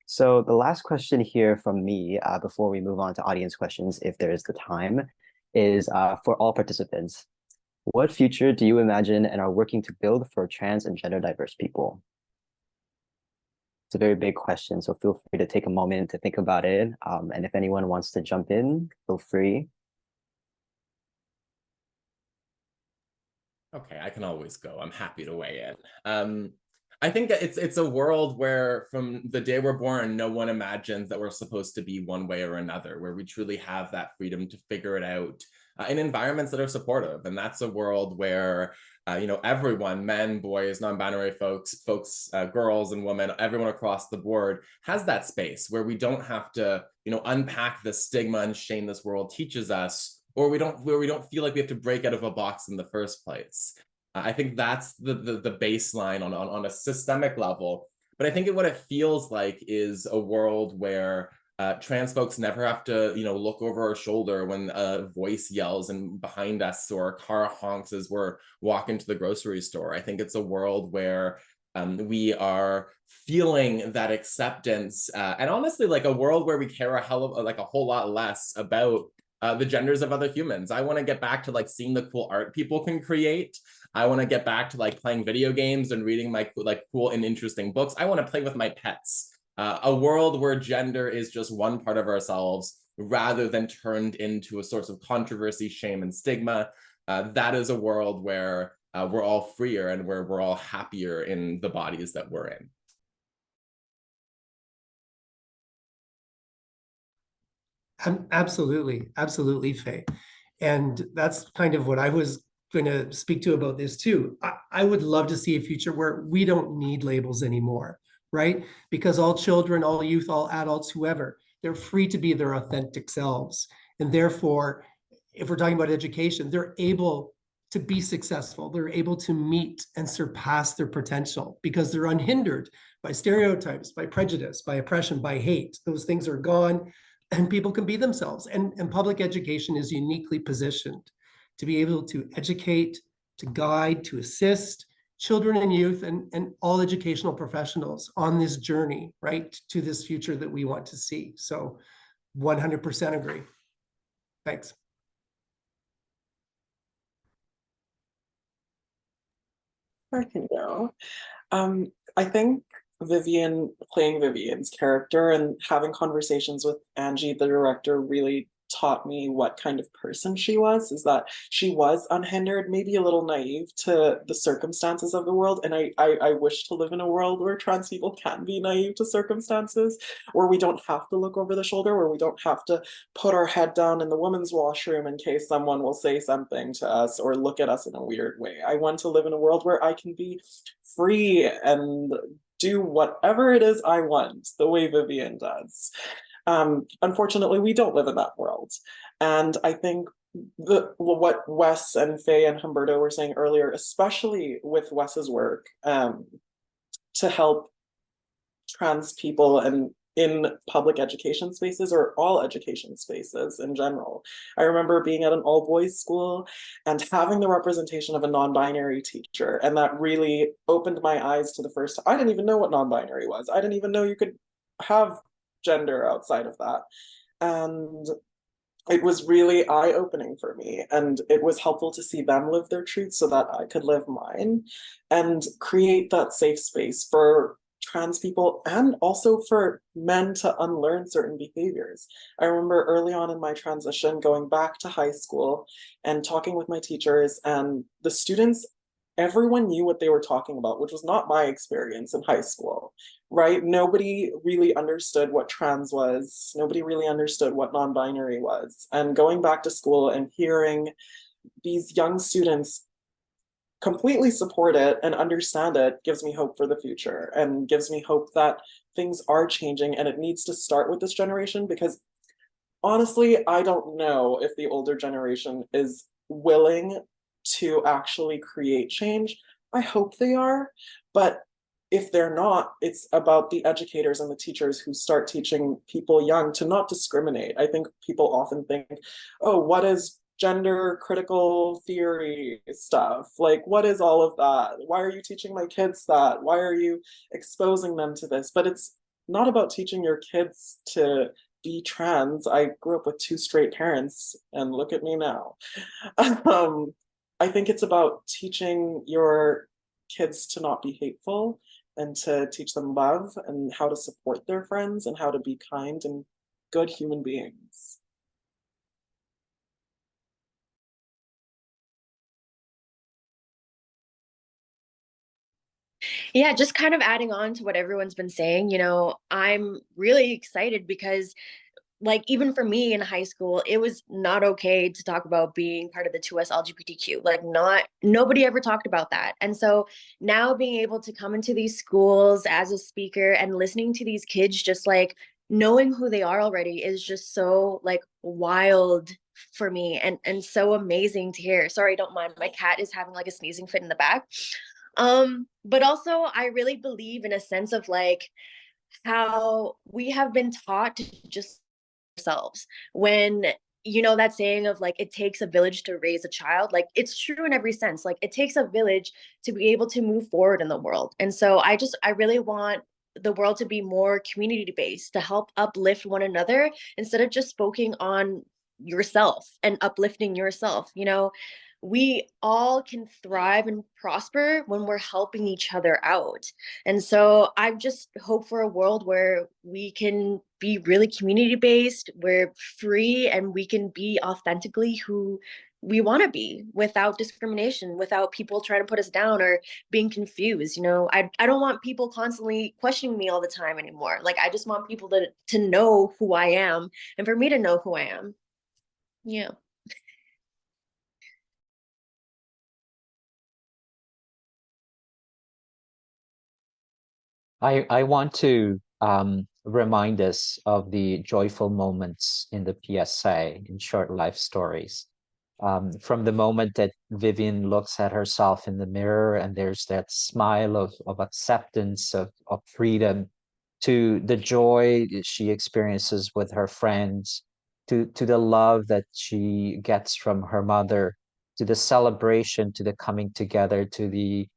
So the last question here from me, before we move on to audience questions, if there is the time, is for all participants. What future do you imagine and are working to build for trans and gender diverse people? It's a very big question, so feel free to take a moment to think about it. And if anyone wants to jump in, feel free. Okay, I can always go. I'm happy to weigh in. I think it's a world where from the day we're born, no one imagines that we're supposed to be one way or another, where we truly have that freedom to figure it out in environments that are supportive. And that's a world where everyone, men, boys, non-binary folks, girls and women, everyone across the board has that space where we don't have to, unpack the stigma and shame this world teaches us, or where we don't feel like we have to break out of a box in the first place. I think that's the baseline on a systemic level. But I think what it feels like is a world where trans folks never have to, look over our shoulder when a voice yells and behind us, or a car honks as we're walking to the grocery store. I think it's a world where we are feeling that acceptance, and honestly, like a world where we care a whole lot less about the genders of other humans. I want to get back to like seeing the cool art people can create. I want to get back to like playing video games and reading my cool and interesting books. I want to play with my pets. A world where gender is just one part of ourselves rather than turned into a source of controversy, shame, and stigma. That is a world where we're all freer and where we're all happier in the bodies that we're in. Absolutely, Faye. And that's kind of what I was going to speak to about this too. I would love to see a future where we don't need labels anymore, right? Because all children, all youth, all adults, whoever, they're free to be their authentic selves. And therefore, if we're talking about education, they're able to be successful. They're able to meet and surpass their potential because they're unhindered by stereotypes, by prejudice, by oppression, by hate. Those things are gone and people can be themselves. And public education is uniquely positioned to be able to educate, to guide, to assist children and youth and all educational professionals on this journey, right, to this future that we want to see. So 100% agree. Thanks. I can go. I think playing Vivian's character and having conversations with Angie, the director, really taught me what kind of person she was, is that she was unhindered, maybe a little naive to the circumstances of the world. And I wish to live in a world where trans people can be naive to circumstances, where we don't have to look over the shoulder, where we don't have to put our head down in the women's washroom in case someone will say something to us or look at us in a weird way. I want to live in a world where I can be free and do whatever it is I want, the way Vivian does. Unfortunately, we don't live in that world. And I think what Wes and Faye and Humberto were saying earlier, especially with Wes's work, to help trans people and in public education spaces or all education spaces in general. I remember being at an all-boys school and having the representation of a non-binary teacher, and that really opened my eyes to the first time. I didn't even know what non-binary was. I didn't even know you could have gender outside of that. And it was really eye-opening for me, and it was helpful to see them live their truth so that I could live mine and create that safe space for trans people and also for men to unlearn certain behaviors. I remember early on in my transition going back to high school and talking with my teachers, and the students, everyone knew what they were talking about, which was not my experience in high school, right? Nobody really understood what trans was. Nobody really understood what non-binary was. And going back to school and hearing these young students completely support it and understand it gives me hope for the future and gives me hope that things are changing, and it needs to start with this generation, because honestly, I don't know if the older generation is willing to actually create change. I hope they are, but if they're not, it's about the educators and the teachers who start teaching people young to not discriminate. I think people often think, oh, what is gender critical theory stuff? Like, what is all of that? Why are you teaching my kids that? Why are you exposing them to this? But it's not about teaching your kids to be trans. I grew up with 2 straight parents, and look at me now. I think it's about teaching your kids to not be hateful and to teach them love and how to support their friends and how to be kind and good human beings. Yeah, just kind of adding on to what everyone's been saying, I'm really excited because like even for me in high school, it was not okay to talk about being part of the 2S LGBTQ. Like nobody ever talked about that. And so now being able to come into these schools as a speaker and listening to these kids just like knowing who they are already is just so like wild for me and so amazing to hear. Sorry, don't mind. My cat is having like a sneezing fit in the back. But also I really believe in a sense of like how we have been taught to just ourselves when that saying of like it takes a village to raise a child, like it's true in every sense. Like it takes a village to be able to move forward in the world. And so I really want the world to be more community based, to help uplift one another instead of just focusing on yourself and uplifting yourself. We all can thrive and prosper when we're helping each other out. And so I just hope for a world where we can be really community based, we're free, and we can be authentically who we want to be without discrimination, without people trying to put us down or being confused. I don't want people constantly questioning me all the time anymore. Like I just want people to know who I am and for me to know who I am. Yeah. I want to remind us of the joyful moments in the PSA, in short life stories. From the moment that Vivian looks at herself in the mirror and there's that smile of acceptance, of freedom, to the joy she experiences with her friends, to the love that she gets from her mother, to the celebration, to the coming together, to the,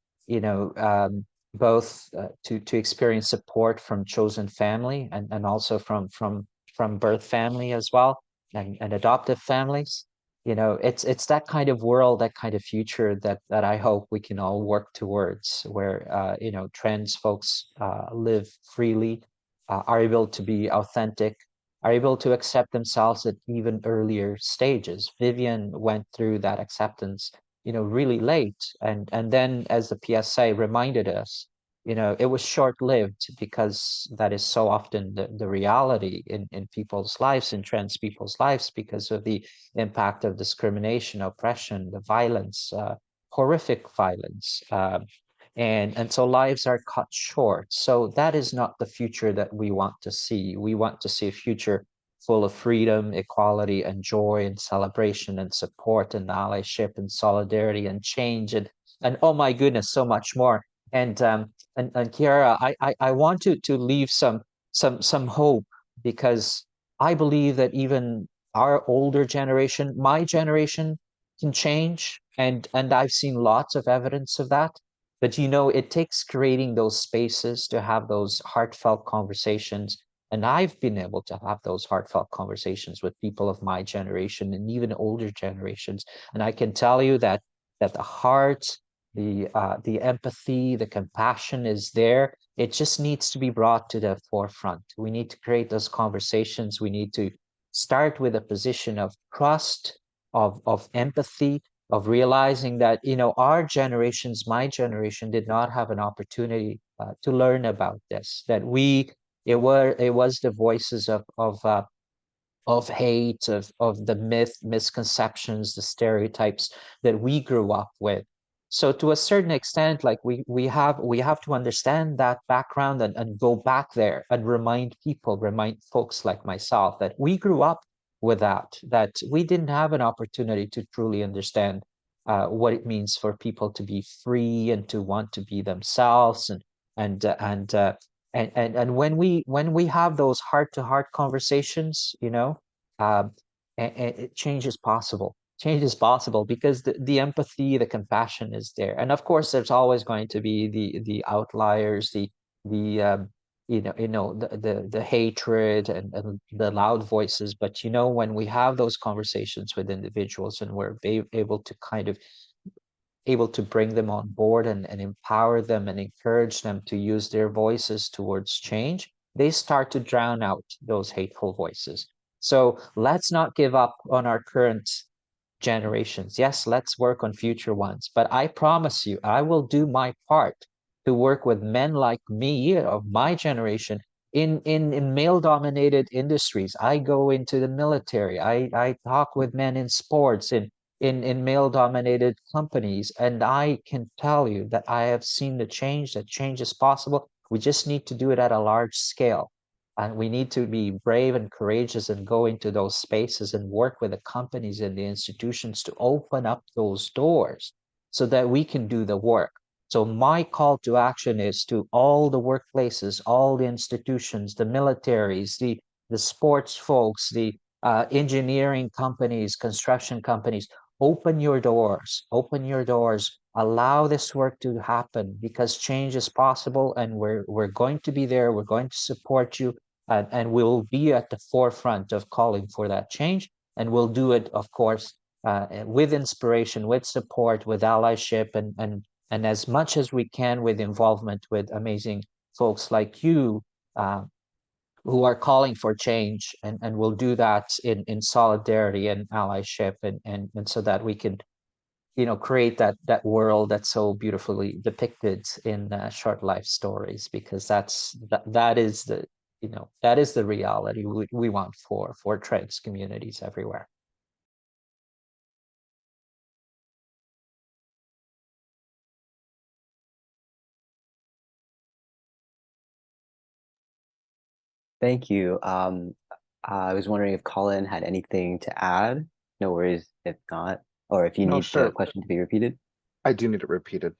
both to experience support from chosen family and also from birth family as well, and adoptive families. It's that kind of world, that kind of future that I hope we can all work towards, where trans folks live freely, are able to be authentic, are able to accept themselves at even earlier stages. Vivian went through that acceptance really late, and then, as the PSA reminded us, it was short-lived, because that is so often the reality in people's lives, in trans people's lives, because of the impact of discrimination, oppression, the violence, horrific violence, and so lives are cut short. So that is not the future that we want to see. We want to see a future full of freedom, equality, and joy, and celebration, and support, and allyship, and solidarity, and change, and oh my goodness, so much more. And Kiara, I want to leave some hope, because I believe that even our older generation, my generation, can change, and I've seen lots of evidence of that. But it takes creating those spaces to have those heartfelt conversations. And I've been able to have those heartfelt conversations with people of my generation and even older generations. And I can tell you that the heart, the empathy, the compassion is there. It just needs to be brought to the forefront. We need to create those conversations. We need to start with a position of trust, of empathy, of realizing that, our generations, my generation, did not have an opportunity to learn about this. That it was the voices of hate, of the misconceptions, the stereotypes that we grew up with. So to a certain extent, like we have to understand that background and go back there and remind folks like myself that we grew up with that we didn't have an opportunity to truly understand what it means for people to be free and to want to be themselves and when we have those heart-to-heart conversations, change is possible. Change is possible because the empathy, the compassion is there. And of course, there's always going to be the outliers, the the hatred and the loud voices. But when we have those conversations with individuals and we're able to bring them on board and empower them and encourage them to use their voices towards change, they start to drown out those hateful voices. So let's not give up on our current generations. Yes, let's work on future ones. But I promise you, I will do my part to work with men like me of my generation in male-dominated industries. I go into the military. I talk with men in sports, in male-dominated companies, and I can tell you that I have seen the change. That change is possible. We just need to do it at a large scale. And we need to be brave and courageous and go into those spaces and work with the companies and the institutions to open up those doors so that we can do the work. So my call to action is to all the workplaces, all the institutions, the militaries, the sports folks, the engineering companies, construction companies, open your doors, allow this work to happen because change is possible and we're going to be there, we're going to support you, and we'll be at the forefront of calling for that change. And we'll do it, of course, with inspiration, with support, with allyship, and as much as we can with involvement with amazing folks like you who are calling for change. And we'll do that in solidarity and allyship and so that we can create that world that's so beautifully depicted in short life stories, because that is the reality we want for trans communities everywhere. Thank you. I was wondering if Colin had anything to add. No worries if not, or if you No, need sure. the question to be repeated. I do need it repeated.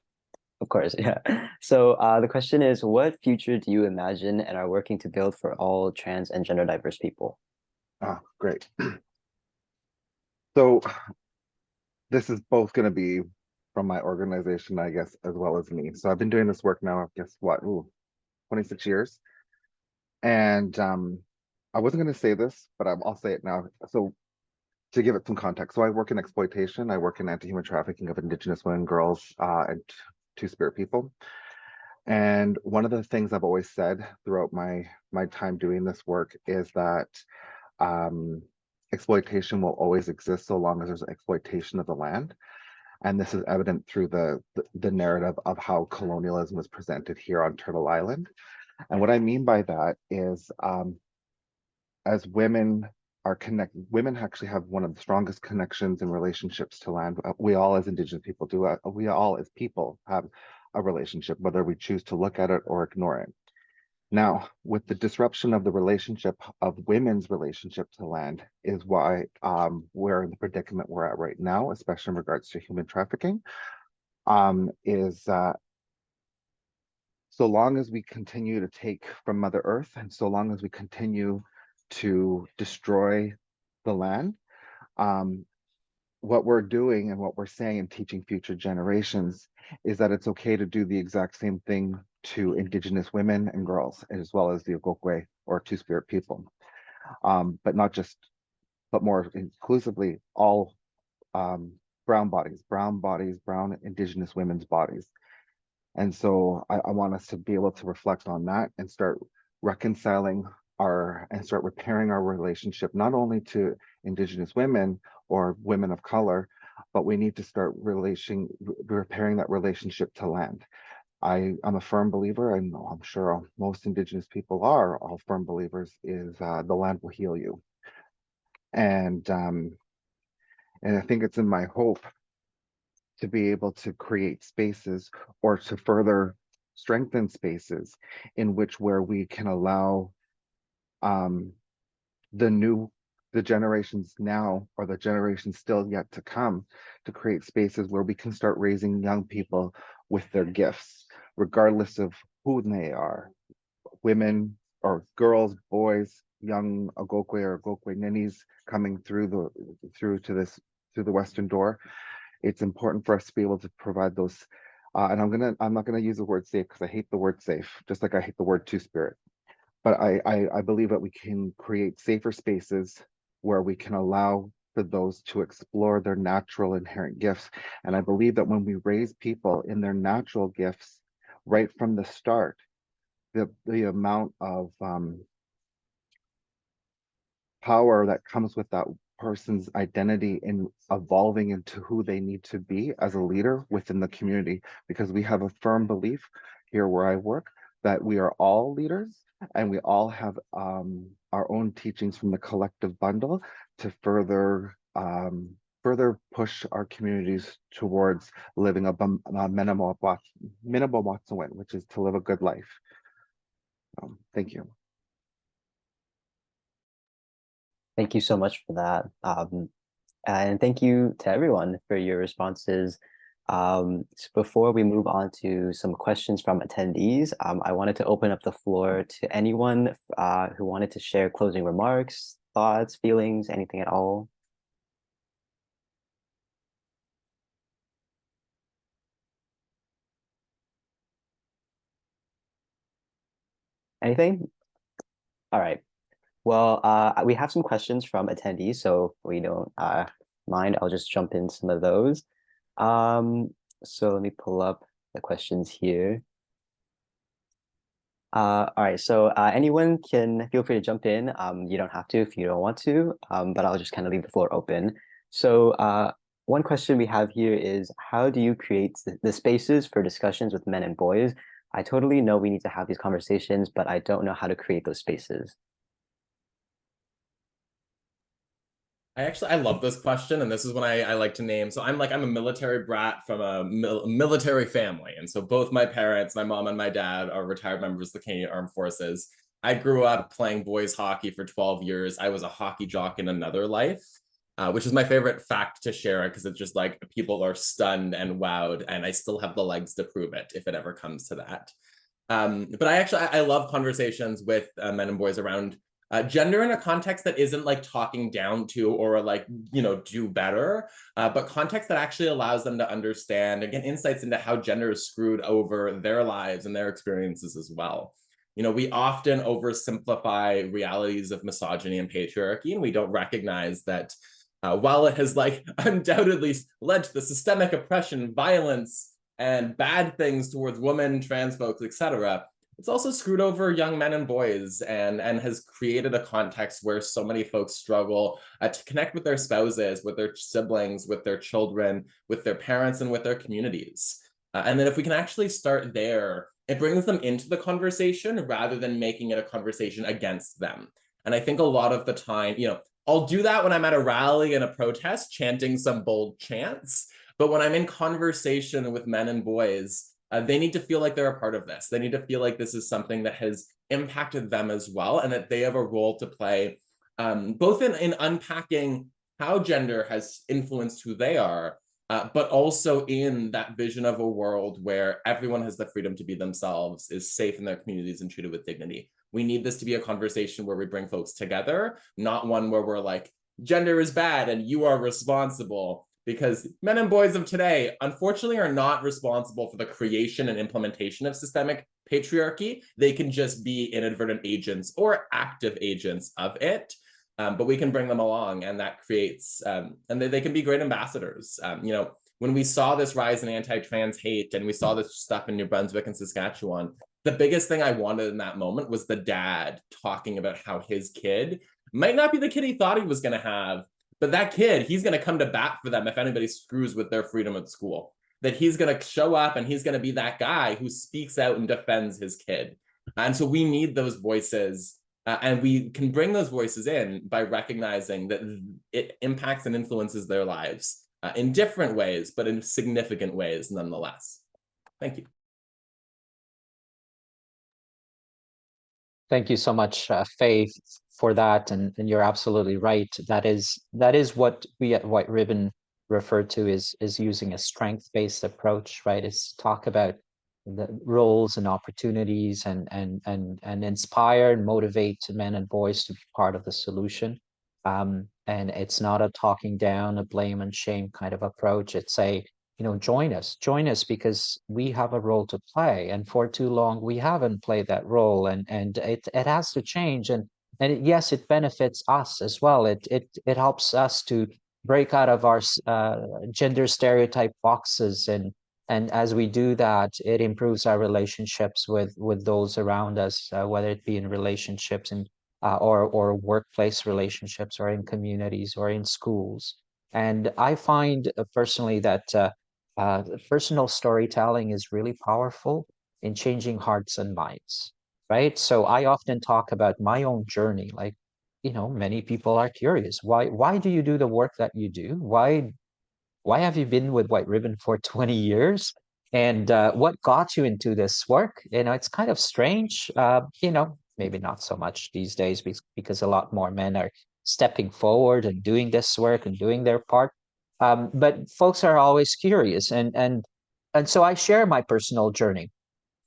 Of course, yeah. So the question is, what future do you imagine and are working to build for all trans and gender diverse people? Ah, great. So this is both going to be from my organization, I guess, as well as me. So I've been doing this work now, I guess, what, 26 years. And I wasn't going to say this, but I'll say it now. So to give it some context, so I work in exploitation. I work in anti-human trafficking of Indigenous women, girls, and Two-Spirit people. And one of the things I've always said throughout my time doing this work is that exploitation will always exist so long as there's exploitation of the land. And this is evident through the narrative of how colonialism is presented here on Turtle Island. And what I mean by that is as women are connected, women actually have one of the strongest connections and relationships to land. We all as Indigenous people do. We all as people have a relationship, whether we choose to look at it or ignore it. Now, with the disruption of the relationship of women's relationship to land is why we're in the predicament we're at right now, especially in regards to human trafficking, so long as we continue to take from Mother Earth and so long as we continue to destroy the land, what we're doing and what we're saying and teaching future generations is that it's okay to do the exact same thing to Indigenous women and girls, as well as the Ogokwé or Two-Spirit people, but more inclusively all brown bodies, brown Indigenous women's bodies. And so I want us to be able to reflect on that and start reconciling and start repairing our relationship, not only to Indigenous women or women of color, but we need to start repairing that relationship to land. I'm a firm believer, and I'm sure most Indigenous people are all firm believers, is the land will heal you. And I think it's in my hope to be able to create spaces or to further strengthen spaces in which where we can allow the generations now or the generations still yet to come to create spaces where we can start raising young people with their gifts, regardless of who they are, women or girls, boys, young Agokwe or Agokwe ninnies coming through the Western door. It's important for us to be able to provide those. And I'm not gonna use the word safe because I hate the word safe, just like I hate the word two-spirit. But I believe that we can create safer spaces where we can allow for those to explore their natural inherent gifts. And I believe that when we raise people in their natural gifts right from the start, the amount of power that comes with that person's identity in evolving into who they need to be as a leader within the community, because we have a firm belief here where I work that we are all leaders and we all have our own teachings from the collective bundle to further push our communities towards living a minimal Wet'suwet'en, which is to live a good life. Thank you. Thank you so much for that. And thank you to everyone for your responses. So before we move on to some questions from attendees, I wanted to open up the floor to anyone who wanted to share closing remarks, thoughts, feelings, anything at all. Anything? All right. Well, we have some questions from attendees, so if we don't mind, I'll just jump in some of those. So let me pull up the questions here. All right, so anyone can feel free to jump in. You don't have to if you don't want to, but I'll just kind of leave the floor open. So one question we have here is, how do you create the spaces for discussions with men and boys? I totally know we need to have these conversations, but I don't know how to create those spaces. I love this question, and this is one I like to name. So I'm a military brat from a military family, and so both my parents, my mom and my dad, are retired members of the Canadian Armed Forces. I grew up playing boys hockey for 12 years. I was a hockey jock in another life, which is my favorite fact to share because it's just like people are stunned and wowed, and I still have the legs to prove it if it ever comes to that. But I love conversations with men and boys around gender in a context that isn't like talking down to or like, do better, but context that actually allows them to understand and get insights into how gender is screwed over their lives and their experiences as well. We often oversimplify realities of misogyny and patriarchy, and we don't recognize that while it has undoubtedly led to the systemic oppression, violence, and bad things towards women, trans folks, etc., it's also screwed over young men and boys and has created a context where so many folks struggle to connect with their spouses, with their siblings, with their children, with their parents, and with their communities. And then if we can actually start there, it brings them into the conversation rather than making it a conversation against them. And I think a lot of the time, I'll do that when I'm at a rally and a protest, chanting some bold chants. But when I'm in conversation with men and boys, they need to feel like they're a part of this. They need to feel like this is something that has impacted them as well, and that they have a role to play, both in unpacking how gender has influenced who they are, but also in that vision of a world where everyone has the freedom to be themselves, is safe in their communities, and treated with dignity. We need this to be a conversation where we bring folks together, not one where we're like, gender is bad and you are responsible. Because men and boys of today, unfortunately, are not responsible for the creation and implementation of systemic patriarchy. They can just be inadvertent agents or active agents of it, but we can bring them along, and that creates, and they can be great ambassadors. When we saw this rise in anti-trans hate and we saw this stuff in New Brunswick and Saskatchewan, the biggest thing I wanted in that moment was the dad talking about how his kid might not be the kid he thought he was going to have, but that kid, he's going to come to bat for them if anybody screws with their freedom at school. that he's going to show up and he's going to be that guy who speaks out and defends his kid. And so we need those voices, and we can bring those voices in by recognizing that it impacts and influences their lives in different ways, but in significant ways nonetheless. Thank you. Thank you so much, Faye, for that. And you're absolutely right. That is what we at White Ribbon refer to is using a strength-based approach, right? Is talk about the roles and opportunities and inspire and motivate men and boys to be part of the solution. And it's not a talking down, a blame and shame kind of approach. It's a, join us because we have a role to play. And for too long, we haven't played that role, and it has to change. And yes, it benefits us as well. It helps us to break out of our gender stereotype boxes, and as we do that, it improves our relationships with those around us, whether it be in relationships and or workplace relationships, or in communities, or in schools. And I find personally that personal storytelling is really powerful in changing hearts and minds, right? So I often talk about my own journey. Like, many people are curious. Why do you do the work that you do? Why have you been with White Ribbon for 20 years? And what got you into this work? It's kind of strange, maybe not so much these days because a lot more men are stepping forward and doing this work and doing their part. But folks are always curious. And so I share my personal journey.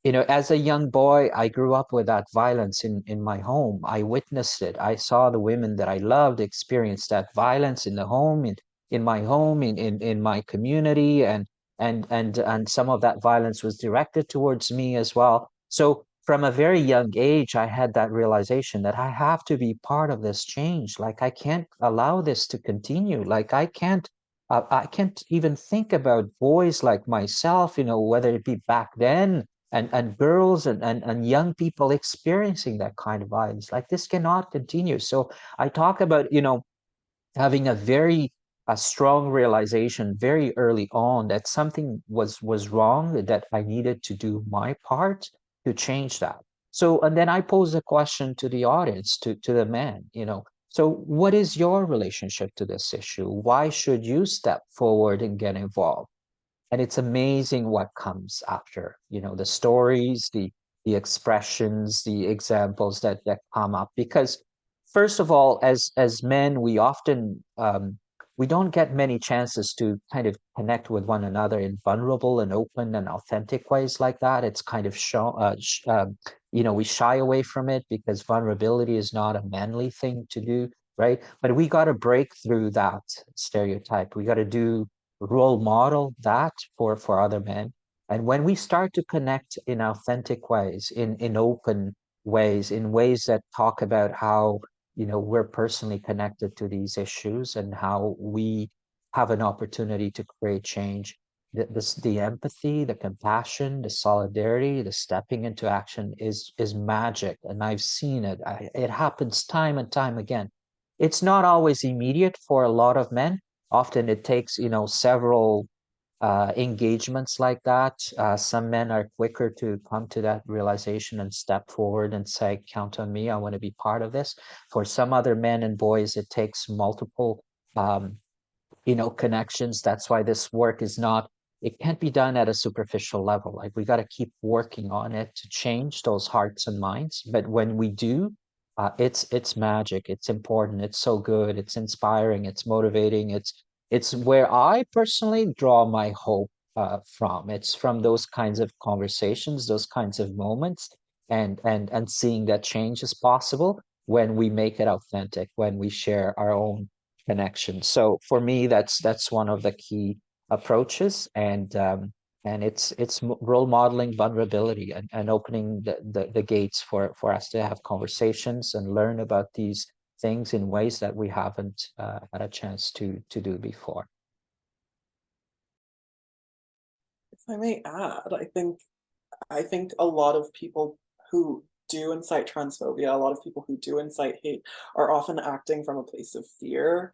As a young boy, I grew up with that violence in my home. I witnessed it. I saw the women that I loved experience that violence in the home, in my home, in my community, and some of that violence was directed towards me as well. So from a very young age, I had that realization that I have to be part of this change. Like, I can't allow this to continue. Like, I can't even think about boys like myself, whether it be back then, and girls and young people experiencing that kind of violence. Like, this cannot continue. So I talk about, having a strong realization very early on that something was wrong, that I needed to do my part to change that. So, and then I pose a question to the audience, to the men, so what is your relationship to this issue? Why should you step forward and get involved? And it's amazing what comes after, the stories, the expressions, the examples that come up. Because first of all, as men, we often we don't get many chances to kind of connect with one another in vulnerable and open and authentic ways like that. It's kind of we shy away from it because vulnerability is not a manly thing to do, right? But we got to break through that stereotype. We got to role model that for other men. And when we start to connect in authentic ways, in open ways, in ways that talk about how we're personally connected to these issues and how we have an opportunity to create change, the empathy, the compassion, the solidarity, the stepping into action is magic. And I've seen it. It happens time and time again. It's not always immediate for a lot of men. Often it takes, several engagements like that. Some men are quicker to come to that realization and step forward and say, count on me, I want to be part of this. For some other men and boys, it takes multiple, connections. That's why this work it can't be done at a superficial level. Like, we got to keep working on it to change those hearts and minds. But when we do, it's magic. It's important. It's so good. It's inspiring. It's motivating. It's where I personally draw my hope from. It's from those kinds of conversations, those kinds of moments, and seeing that change is possible when we make it authentic, when we share our own connections. So for me, that's one of the key approaches, and it's role modeling vulnerability and opening the gates for us to have conversations and learn about these things in ways that we haven't had a chance to do before. If I may add, I think a lot of people who do incite transphobia, a lot of people who do incite hate are often acting from a place of fear.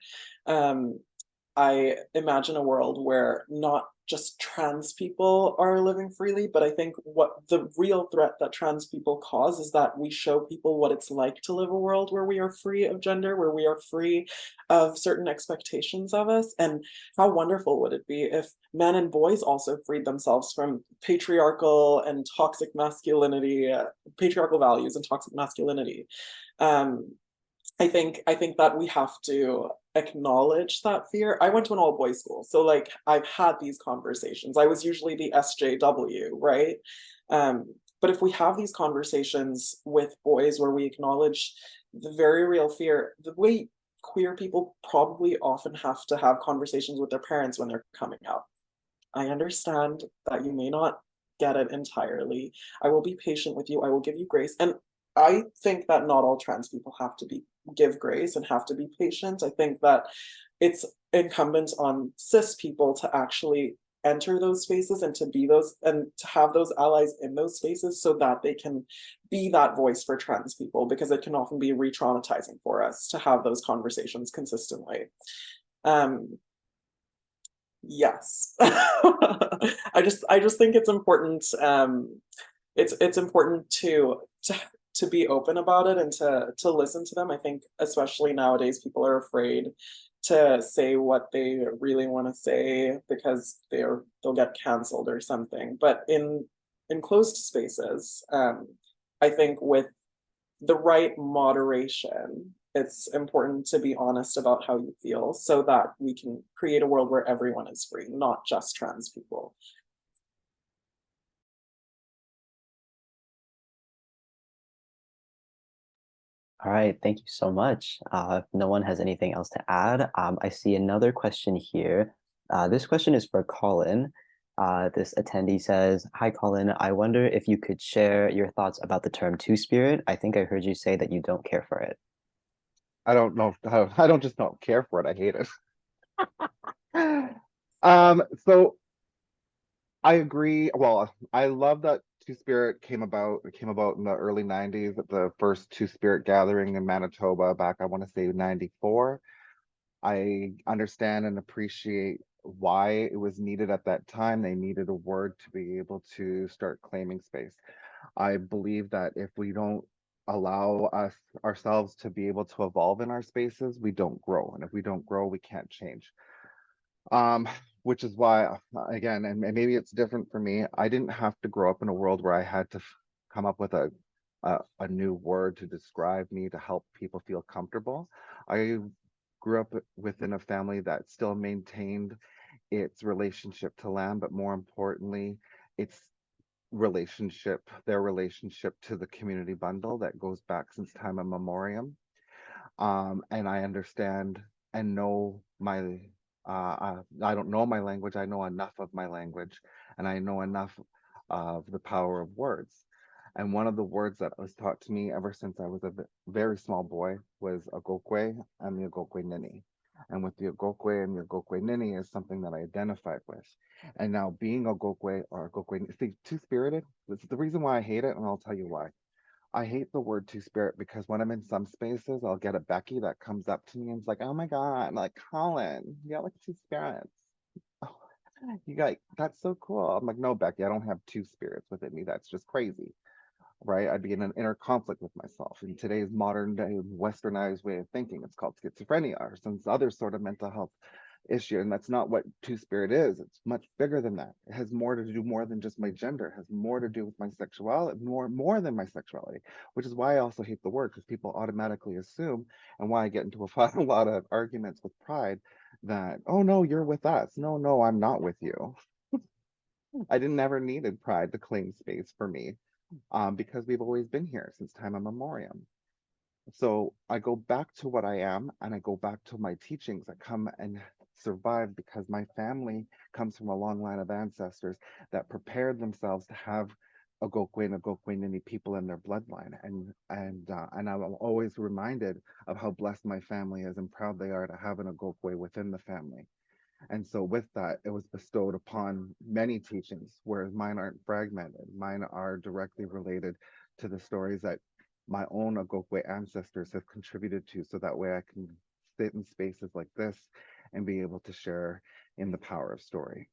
I imagine a world where not just trans people are living freely, but I think what the real threat that trans people cause is that we show people what it's like to live a world where we are free of gender, where we are free of certain expectations of us. And how wonderful would it be if men and boys also freed themselves from patriarchal and toxic masculinity, patriarchal values and toxic masculinity. I think that we have to acknowledge that fear. I went to an all boys school, so like I've had these conversations. I was usually the SJW, right? But if we have these conversations with boys where we acknowledge the very real fear, the way queer people probably often have to have conversations with their parents when they're coming out. I understand that you may not get it entirely. I will be patient with you. I will give you grace. And I think that not all trans people have to give grace and have to be patient. I think that it's incumbent on cis people to actually enter those spaces and to be those and to have those allies in those spaces so that they can be that voice for trans people, because it can often be re-traumatizing for us to have those conversations consistently. Yes. I just think it's important. It's important to be open about it and to listen to them. I think especially nowadays people are afraid to say what they really want to say because they'll get canceled or something. But in closed spaces, I think with the right moderation, it's important to be honest about how you feel so that we can create a world where everyone is free, not just trans people. All right, thank you so much. If no one has anything else to add, I see another question here. This question is for Colin. This attendee says, "Hi, Colin. I wonder if you could share your thoughts about the term Two-Spirit. I think I heard you say that you don't care for it." I don't know. I don't just not care for it. I hate it. So I agree. Well, I love that Two-Spirit came about. It came about in the early 90s at the first Two-Spirit gathering in Manitoba back, I want to say 94. I understand and appreciate why it was needed at that time. They needed a word to be able to start claiming space. I believe that if we don't allow ourselves to be able to evolve in our spaces, we don't grow. And if we don't grow, we can't change. Which is why, again, and maybe it's different for me, I didn't have to grow up in a world where I had to come up with a new word to describe me to help people feel comfortable. I grew up within a family that still maintained its relationship to land, but more importantly, its their relationship to the community bundle that goes back since time immemorial. And I understand and know my I don't know my language. I know enough of my language, and I know enough of the power of words. And one of the words that was taught to me ever since I was a very small boy was Agokwe and the Agokwe Nini. And with the Agokwe and the Agokwe Nini is something that I identified with. And now being Agokwe or Agokwe, see, two-spirited, this is the reason why I hate it, and I'll tell you why. I hate the word two-spirit because when I'm in some spaces, I'll get a Becky that comes up to me and is like, "Oh my God," I'm like, "Colin, you got like two spirits. Oh, you got, that's so cool." I'm like, "No, Becky, I don't have two spirits within me. That's just crazy." Right? I'd be in an inner conflict with myself. In today's modern day westernized way of thinking, it's called schizophrenia or some other sort of mental health issue, and that's not what two-spirit is. It's much bigger than that. It has more to do more than just my gender. It has more to do with my sexuality, more than my sexuality, which is why I also hate the word, because people automatically assume, and why I get into a lot of arguments with Pride, that, "Oh no, you're with us." No, I'm not with you. I didn't ever needed Pride to claim space for me, because we've always been here since time immemorial. So I go back to what I am, and I go back to my teachings that come and survive because my family comes from a long line of ancestors that prepared themselves to have Agokwe and Agokwe Nini people in their bloodline. And I'm always reminded of how blessed my family is and proud they are to have an Agokwe within the family. And so with that, it was bestowed upon many teachings, whereas mine aren't fragmented. Mine are directly related to the stories that my own Agokwe ancestors have contributed to, so that way I can sit in spaces like this and be able to share in the power of story.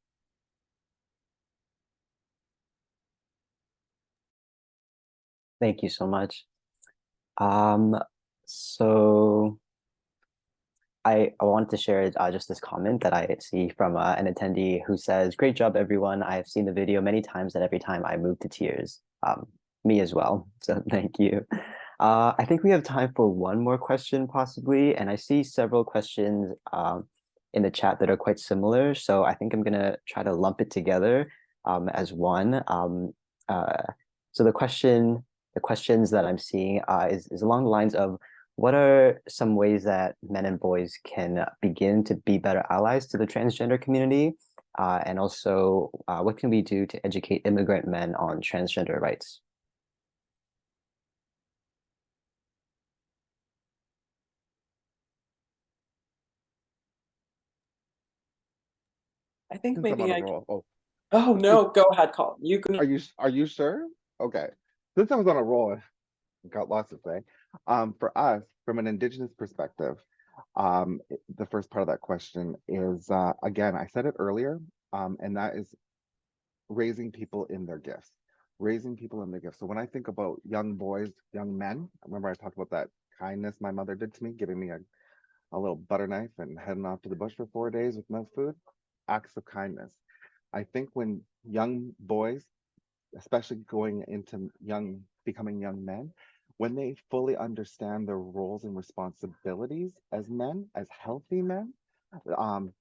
Thank you so much. So I wanted to share just this comment that I see from an attendee who says, "Great job, everyone. I have seen the video many times, and every time I move to tears." Me as well. So thank you. I think we have time for one more question, possibly, and I see several questions in the chat that are quite similar. So I think I'm gonna try to lump it together as one. So the questions that I'm seeing is along the lines of, what are some ways that men and boys can begin to be better allies to the transgender community? And also, what can we do to educate immigrant men on transgender rights? I think Since I'm maybe on a I. roll, oh, Oh no, go ahead, Colin. You can. are you sure? Okay. Since I was on a roll, I got lots to say. For us, from an Indigenous perspective, the first part of that question is, again, I said it earlier, and that is raising people in their gifts. Raising people in their gifts. So when I think about young boys, young men, remember I talked about that kindness my mother did to me, giving me a little butter knife and heading off to the bush for 4 days with no food. Acts of kindness. I think when young boys, especially going into becoming young men, when they fully understand their roles and responsibilities as men, as healthy men,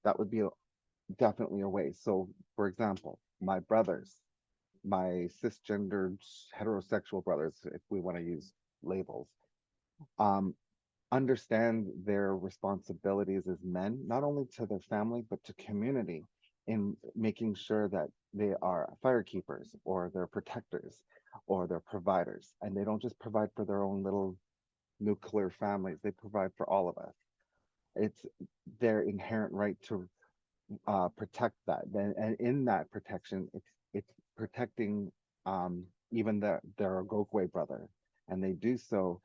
that would be definitely a way. So, for example, my brothers, my cisgendered heterosexual brothers, if we want to use labels, understand their responsibilities as men, not only to their family, but to community, in making sure that they are firekeepers or they're protectors or they're providers. And they don't just provide for their own little nuclear families, they provide for all of us. It's their inherent right to protect that. And in that protection, it's protecting even their Agogwe brother. And they do so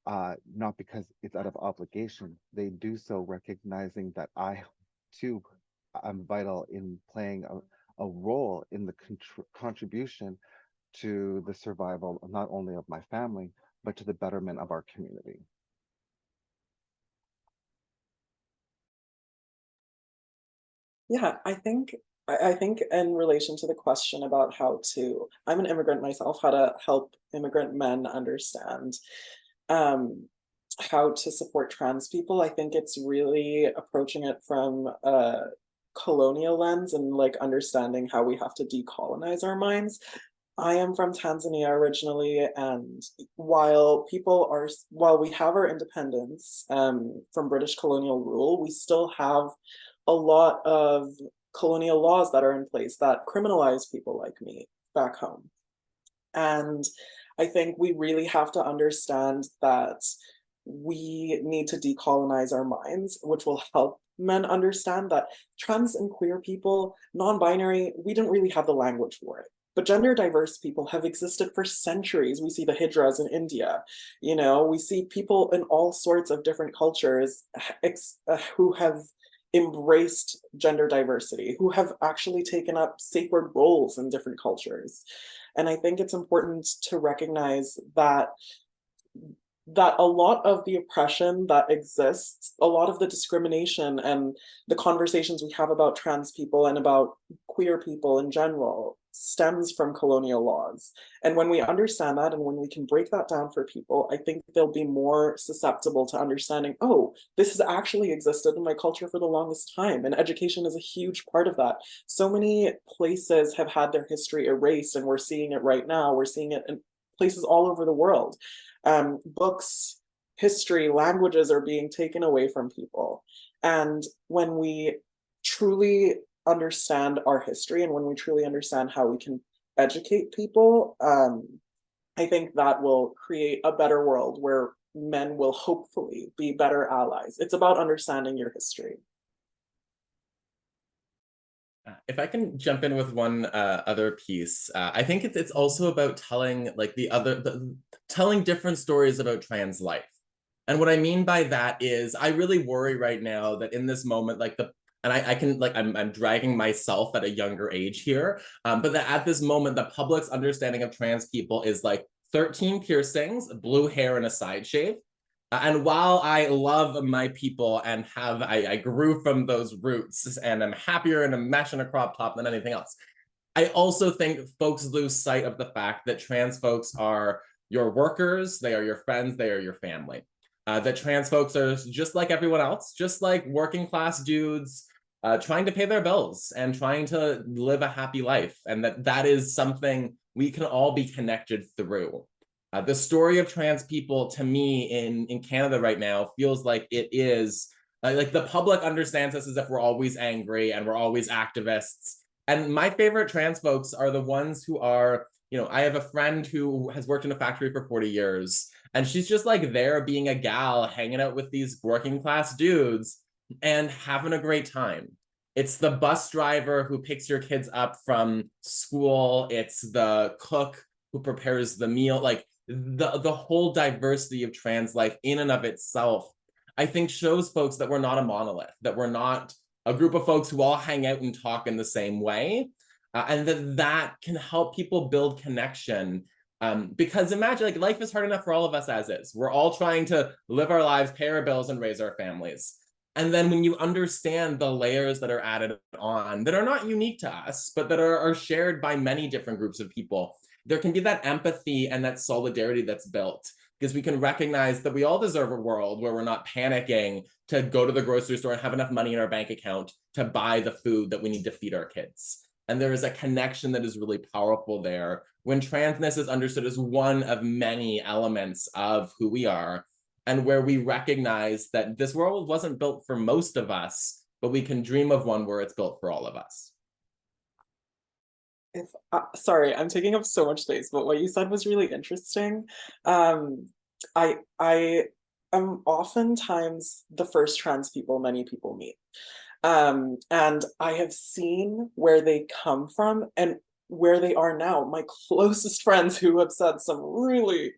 not because it's out of obligation. They do so recognizing that I too am vital in playing a role in the contribution to the survival not only of my family, but to the betterment of our community. Yeah, I think in relation to the question about I'm an immigrant myself, how to help immigrant men understand how to support trans people. I think it's really approaching it from a colonial lens and like understanding how we have to decolonize our minds. I am from Tanzania originally, and while we have our independence from British colonial rule, we still have a lot of colonial laws that are in place that criminalize people like me back home. And I think we really have to understand that we need to decolonize our minds, which will help men understand that trans and queer people, non-binary, we didn't really have the language for it. But gender diverse people have existed for centuries. We see the Hijras in India, we see people in all sorts of different cultures who have embraced gender diversity, who have actually taken up sacred roles in different cultures. And I think it's important to recognize that a lot of the oppression that exists, a lot of the discrimination and the conversations we have about trans people and about queer people in general stems from colonial laws. And when we understand that, and when we can break that down for people, I think they'll be more susceptible to understanding, oh, this has actually existed in my culture for the longest time. And education is a huge part of that. So many places have had their history erased, and we're seeing it right now. We're seeing it in places all over the world. Books, history, languages are being taken away from people. And when we truly understand our history and when we truly understand how we can educate people, I think that will create a better world where men will hopefully be better allies. It's about understanding your history. If I can jump in with one other piece, I think it's also about telling like telling different stories about trans life. And what I mean by that is I really worry right now that in this moment, like I can, like, I'm dragging myself at a younger age here, but that at this moment, the public's understanding of trans people is like 13 piercings, blue hair, and a side shave. And while I love my people and I grew from those roots and I'm happier in a mesh and a crop top than anything else, I also think folks lose sight of the fact that trans folks are your workers, they are your friends, they are your family. That trans folks are just like everyone else, just like working class dudes, trying to pay their bills and trying to live a happy life. And that is something we can all be connected through. The story of trans people, to me, in Canada right now, feels like it is, like the public understands us as if we're always angry and we're always activists. And my favorite trans folks are the ones who are, I have a friend who has worked in a factory for 40 years, and she's just like there being a gal, hanging out with these working class dudes and having a great time. It's the bus driver who picks your kids up from school. It's the cook who prepares the meal. Like the whole diversity of trans life in and of itself, I think shows folks that we're not a monolith, that we're not a group of folks who all hang out and talk in the same way. And that can help people build connection. Because imagine, like, life is hard enough for all of us as is. We're all trying to live our lives, pay our bills, and raise our families. And then when you understand the layers that are added on that are not unique to us, but that are shared by many different groups of people, there can be that empathy and that solidarity that's built, because we can recognize that we all deserve a world where we're not panicking to go to the grocery store and have enough money in our bank account to buy the food that we need to feed our kids. And there is a connection that is really powerful there when transness is understood as one of many elements of who we are, and where we recognize that this world wasn't built for most of us, but we can dream of one where it's built for all of us. Sorry, I'm taking up so much space, but what you said was really interesting. I am oftentimes the first trans people many people meet. And I have seen where they come from and where they are now. My closest friends who have said some really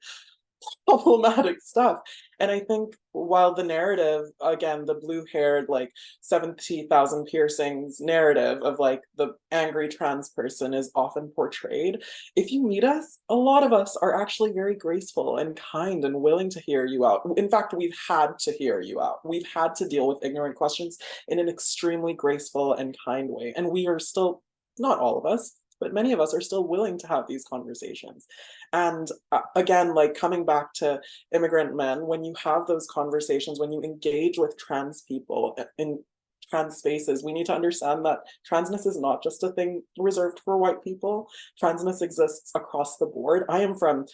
problematic stuff. And I think while the narrative, again, the blue-haired, like 70,000 piercings narrative of like the angry trans person is often portrayed, if you meet us, a lot of us are actually very graceful and kind and willing to hear you out. In fact, we've had to hear you out. We've had to deal with ignorant questions in an extremely graceful and kind way. And we are still, not all of us, but many of us are still willing to have these conversations. And again, like coming back to immigrant men, when you have those conversations, when you engage with trans people in trans spaces, we need to understand that transness is not just a thing reserved for white people. Transness exists across the board. I am from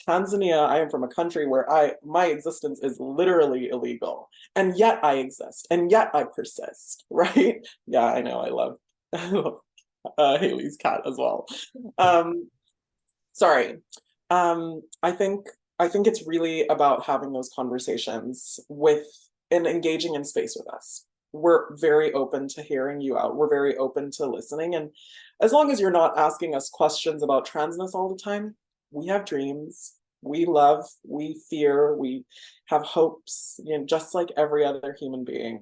Tanzania. I am from a country where my existence is literally illegal, and yet I exist, and yet I persist, right? Yeah, I know, I love Haley's cat as well. Sorry. I think it's really about having those conversations with and engaging in space with us. We're very open to hearing you out. We're very open to listening. And as long as you're not asking us questions about transness all the time, we have dreams, we love, we fear, we have hopes, just like every other human being.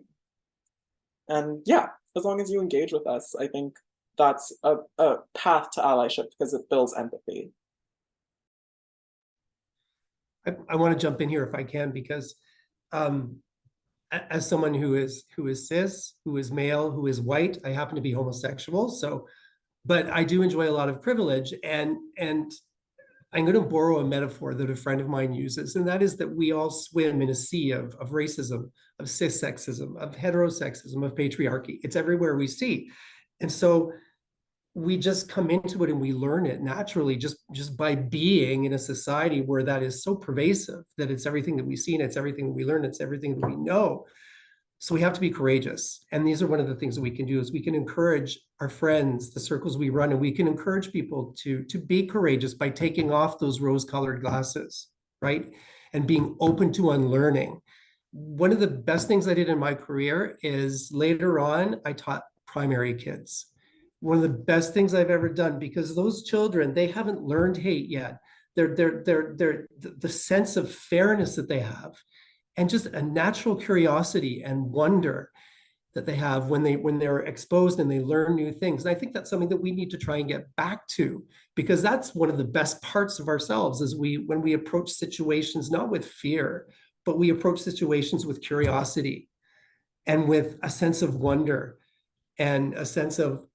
And yeah, as long as you engage with us, I think that's a path to allyship because it builds empathy. I want to jump in here if I can, because as someone who is cis, who is male, who is white, I happen to be homosexual. So, but I do enjoy a lot of privilege, and I'm going to borrow a metaphor that a friend of mine uses, and that is that we all swim in a sea of racism, of cis-sexism, of heterosexism, of patriarchy. It's everywhere we see. And so we just come into it and we learn it naturally just by being in a society where that is so pervasive, that it's everything that we see and it's everything that we learn, it's everything that we know. So we have to be courageous. And these are one of the things that we can do is we can encourage our friends, the circles we run, and we can encourage people to be courageous by taking off those rose-colored glasses, right? And being open to unlearning. One of the best things I did in my career is later on, I taught primary kids. One of the best things I've ever done, because those children, they haven't learned hate yet. The sense of fairness that they have and just a natural curiosity and wonder that they have when they're exposed and they learn new things. And I think that's something that we need to try and get back to, because that's one of the best parts of ourselves, is when we approach situations not with fear, but we approach situations with curiosity and with a sense of wonder and a sense of,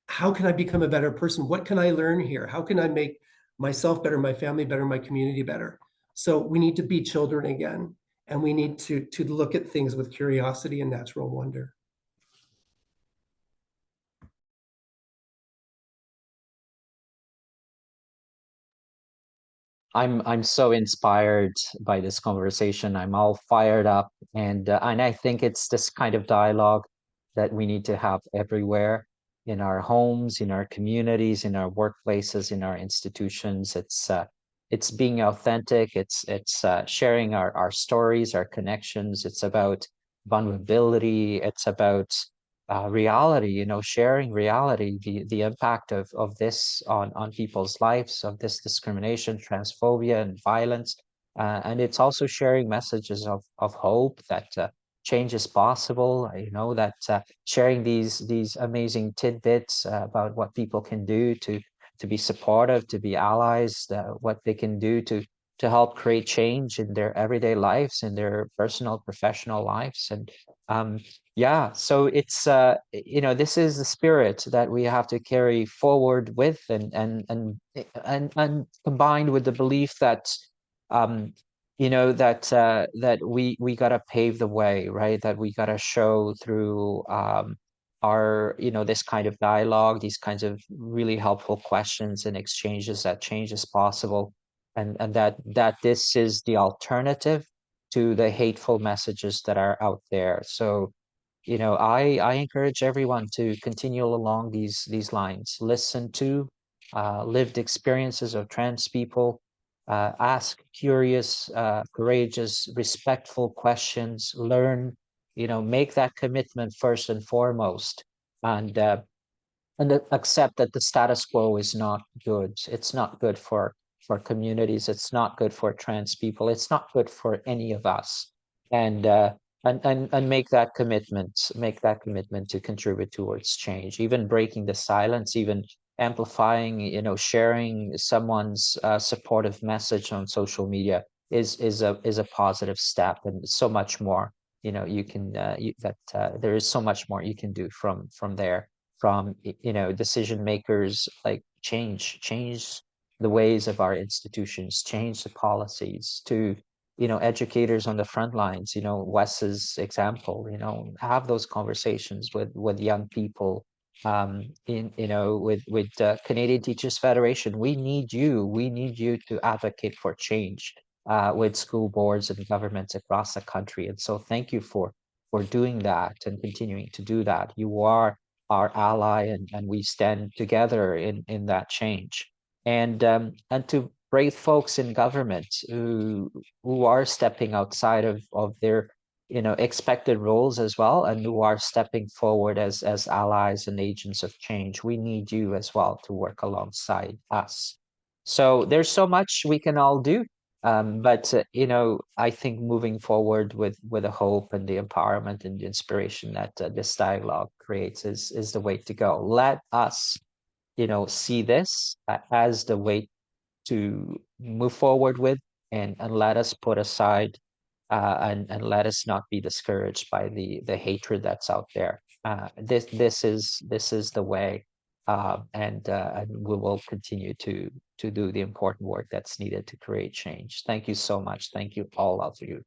how can I become a better person? What can I learn here? How can I make myself better, my family better, my community better? So we need to be children again, and we need to look at things with curiosity and natural wonder. I'm so inspired by this conversation. I'm all fired up, and I think it's this kind of dialogue that we need to have everywhere, in our homes, in our communities, in our workplaces, in our institutions. It's being authentic. It's sharing our stories, our connections. It's about vulnerability. It's about reality, sharing reality, the impact of this on people's lives, of this discrimination, transphobia, and violence. And it's also sharing messages of hope that change is possible, that sharing these amazing tidbits about what people can do to be supportive, to be allies, what they can do to help create change in their everyday lives, in their personal, professional lives. And yeah, so it's this is the spirit that we have to carry forward with, and combined with the belief that that we gotta pave the way, right? That we gotta show through our this kind of dialogue, these kinds of really helpful questions and exchanges, that change is possible, and that this is the alternative to the hateful messages that are out there. So I encourage everyone to continue along these lines. Listen to lived experiences of trans people. Ask curious, courageous, respectful questions. Learn. Make that commitment first and foremost, and accept that the status quo is not good. It's not good for communities. It's not good for trans people. It's not good for any of us. And make that commitment to contribute towards change, even breaking the silence, even amplifying, sharing someone's supportive message on social media is a positive step, and so much more you can there is so much more you can do from there, from decision makers, like change the ways of our institutions, change the policies, to educators on the front lines, Wes's example, have those conversations with young people, with Canadian Teachers Federation. We need you to advocate for change with school boards and governments across the country. And so thank you for doing that and continuing to do that. You are our ally, and we stand together in that change. And to brave folks in government who are stepping outside of their expected roles as well, and who are stepping forward as allies and agents of change. We need you as well to work alongside us. So there's so much we can all do. But I think moving forward with the hope and the empowerment and the inspiration that this dialogue creates is the way to go. Let us, see this as the way to move forward with, and let us put aside and let us not be discouraged by the hatred that's out there. This is the way, and we will continue to do the important work that's needed to create change. Thank you so much. Thank you, all of you.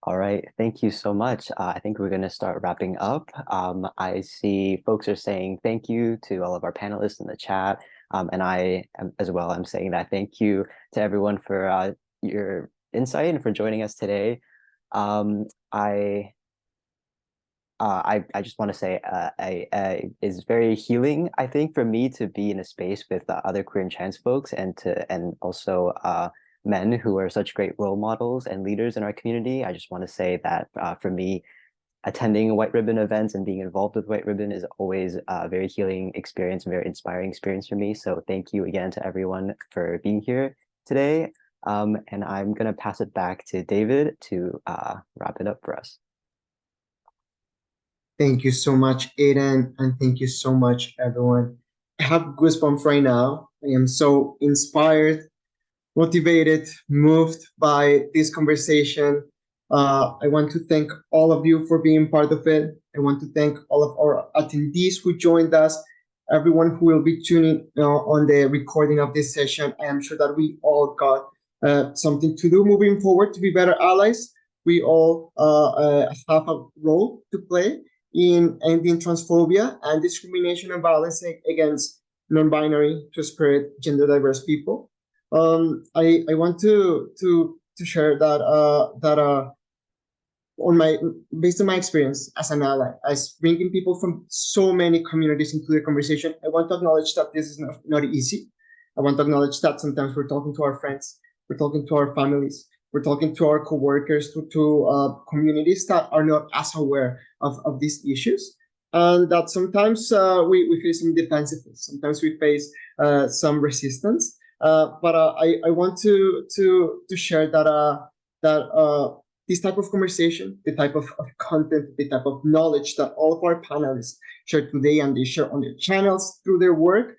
All right, thank you so much. I think we're going to start wrapping up. I see folks are saying thank you to all of our panelists in the chat, and I am, as well, I'm saying that thank you to everyone for your insight and for joining us today. I just want to say it's very healing, I think, for me to be in a space with other queer and trans folks, and also men who are such great role models and leaders in our community. I just want to say that for me, attending White Ribbon events and being involved with White Ribbon is always a very healing experience, and very inspiring experience for me. So thank you again to everyone for being here today. And I'm going to pass it back to David to wrap it up for us. Thank you so much, Aiden, and thank you so much, everyone. I have goosebumps right now. I am so inspired, motivated, moved by this conversation. I want to thank all of you for being part of it. I want to thank all of our attendees who joined us, everyone who will be tuning on the recording of this session. I am sure that we all got something to do moving forward to be better allies. We all have a role to play in ending transphobia and discrimination and violence against non-binary, two-spirit, gender-diverse people. I want to share that based on my experience as an ally, as bringing people from so many communities into the conversation, I want to acknowledge that this is not easy. I want to acknowledge that sometimes we're talking to our friends, we're talking to our families, we're talking to our coworkers, to communities that are not as aware of these issues. And that sometimes we face some defensiveness, sometimes we face some resistance. But I want to share that this type of conversation, the type of content, the type of knowledge that all of our panelists share today and they share on their channels through their work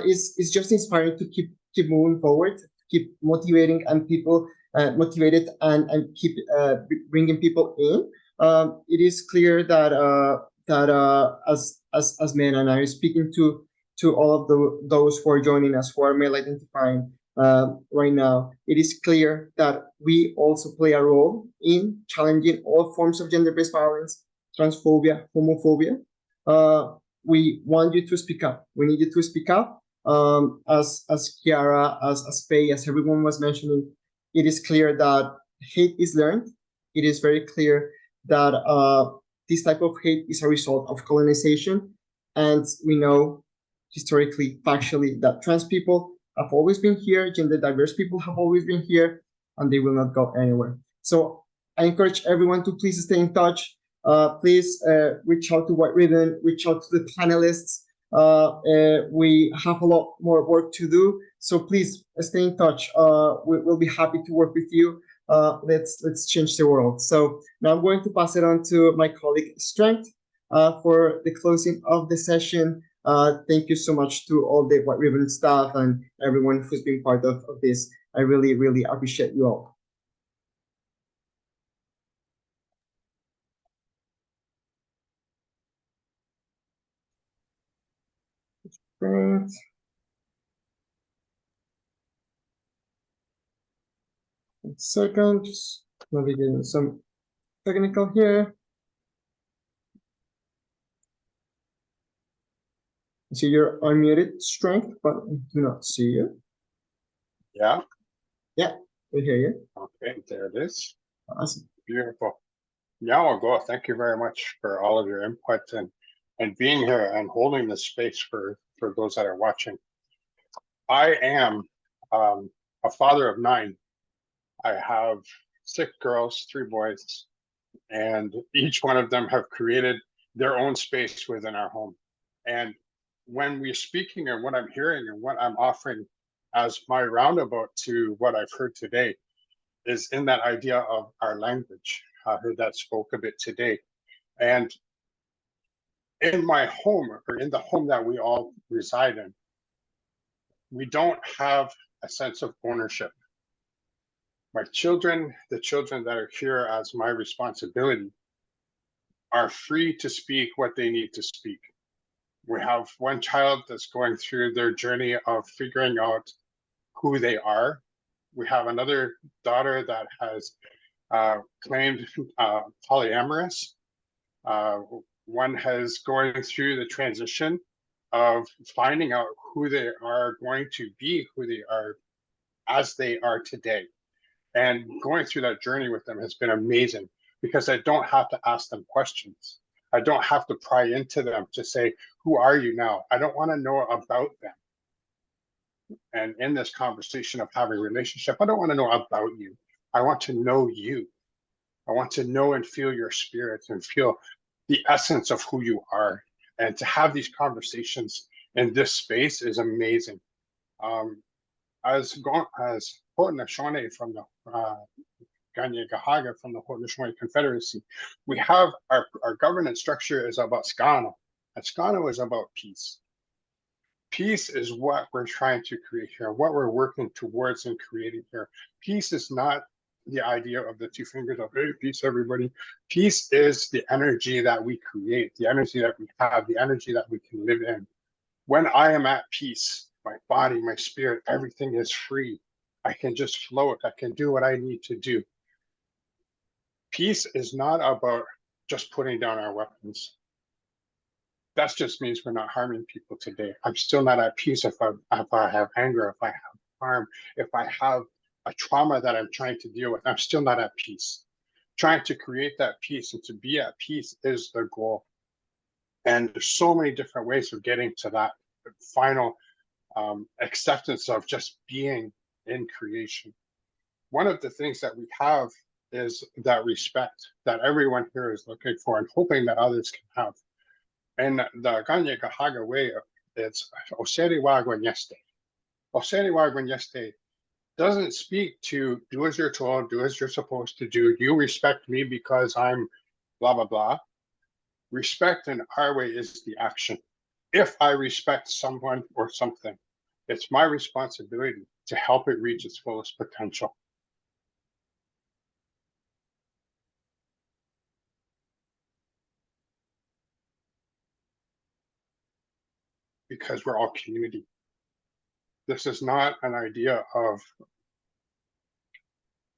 is just inspiring to keep moving forward, keep motivating and people motivated and keep bringing people in. It is clear that as men, and I'm speaking to all of those who are joining us who are male identifying right now, it is clear that we also play a role in challenging all forms of gender-based violence, transphobia, homophobia. We want you to speak up. We need you to speak up. As Kiara, as Faye, as everyone was mentioning, it is clear that hate is learned. It is very clear that this type of hate is a result of colonization. And we know historically, factually, that trans people have always been here, gender diverse people have always been here, and they will not go anywhere. So I encourage everyone to please stay in touch. Please reach out to White Ribbon, reach out to the panelists. We have a lot more work to do, so please stay in touch. We'll be happy to work with you. Let's change the world. So now I'm going to pass it on to my colleague Strength for the closing of the session. Thank you so much to all the White Ribbon staff and everyone who's been part of this. I really, really appreciate you all. Great. One second, just navigating some technical here. I see you're unmuted, Strength, but I do not see you. Yeah. Yeah, we hear you. Okay, there it is. Awesome. Beautiful. Yeah, I'll go. Thank you very much for all of your input and being here and holding this space for those that are watching. I am a father of 9. I have 6 girls, 3 boys, and each one of them have created their own space within our home. And when we're speaking and what I'm hearing and what I'm offering as my roundabout to what I've heard today is in that idea of our language. I heard that spoke a bit today. And in my home, or in the home that we all reside in, we don't have a sense of ownership. My children, the children that are here as my responsibility, are free to speak what they need to speak. We have one child that's going through their journey of figuring out who they are. We have another daughter that has claimed polyamorous. One has going through the transition of finding out who they are going to be, who they are as they are today. And going through that journey with them has been amazing because I don't have to ask them questions. I don't have to pry into them to say, who are you now? I don't want to know about them. And in this conversation of having a relationship, I don't want to know about you. I want to know you. I want to know and feel your spirit and feel the essence of who you are. And to have these conversations in this space is amazing. As Haudenosaunee from the Kanien'kehá:ka from the Haudenosaunee Confederacy, we have our governance structure is about Skano, and Skano is about peace. Peace is what we're trying to create here, what we're working towards and creating here. Peace is not the idea of the two fingers of, hey, peace, everybody. Peace is the energy that we create, the energy that we have, the energy that we can live in. When I am at peace, my body, my spirit, everything is free. I can just float. I can do what I need to do. Peace is not about just putting down our weapons. That just means we're not harming people today. I'm still not at peace if I have anger, if I have harm, if I have a trauma that I'm trying to deal with. I'm still not at peace. Trying to create that peace and to be at peace is the goal. And there's so many different ways of getting to that final acceptance of just being in creation. One of the things that we have is that respect that everyone here is looking for and hoping that others can have. And the Kanien'kehá:ka way, it's Oseri Wagwanyeste. Oseri Wagwanyeste doesn't speak to do as you're told, do as you're supposed to do. You respect me because I'm blah, blah, blah. Respect in our way is the action. If I respect someone or something, it's my responsibility to help it reach its fullest potential. Because we're all community. This is not an idea of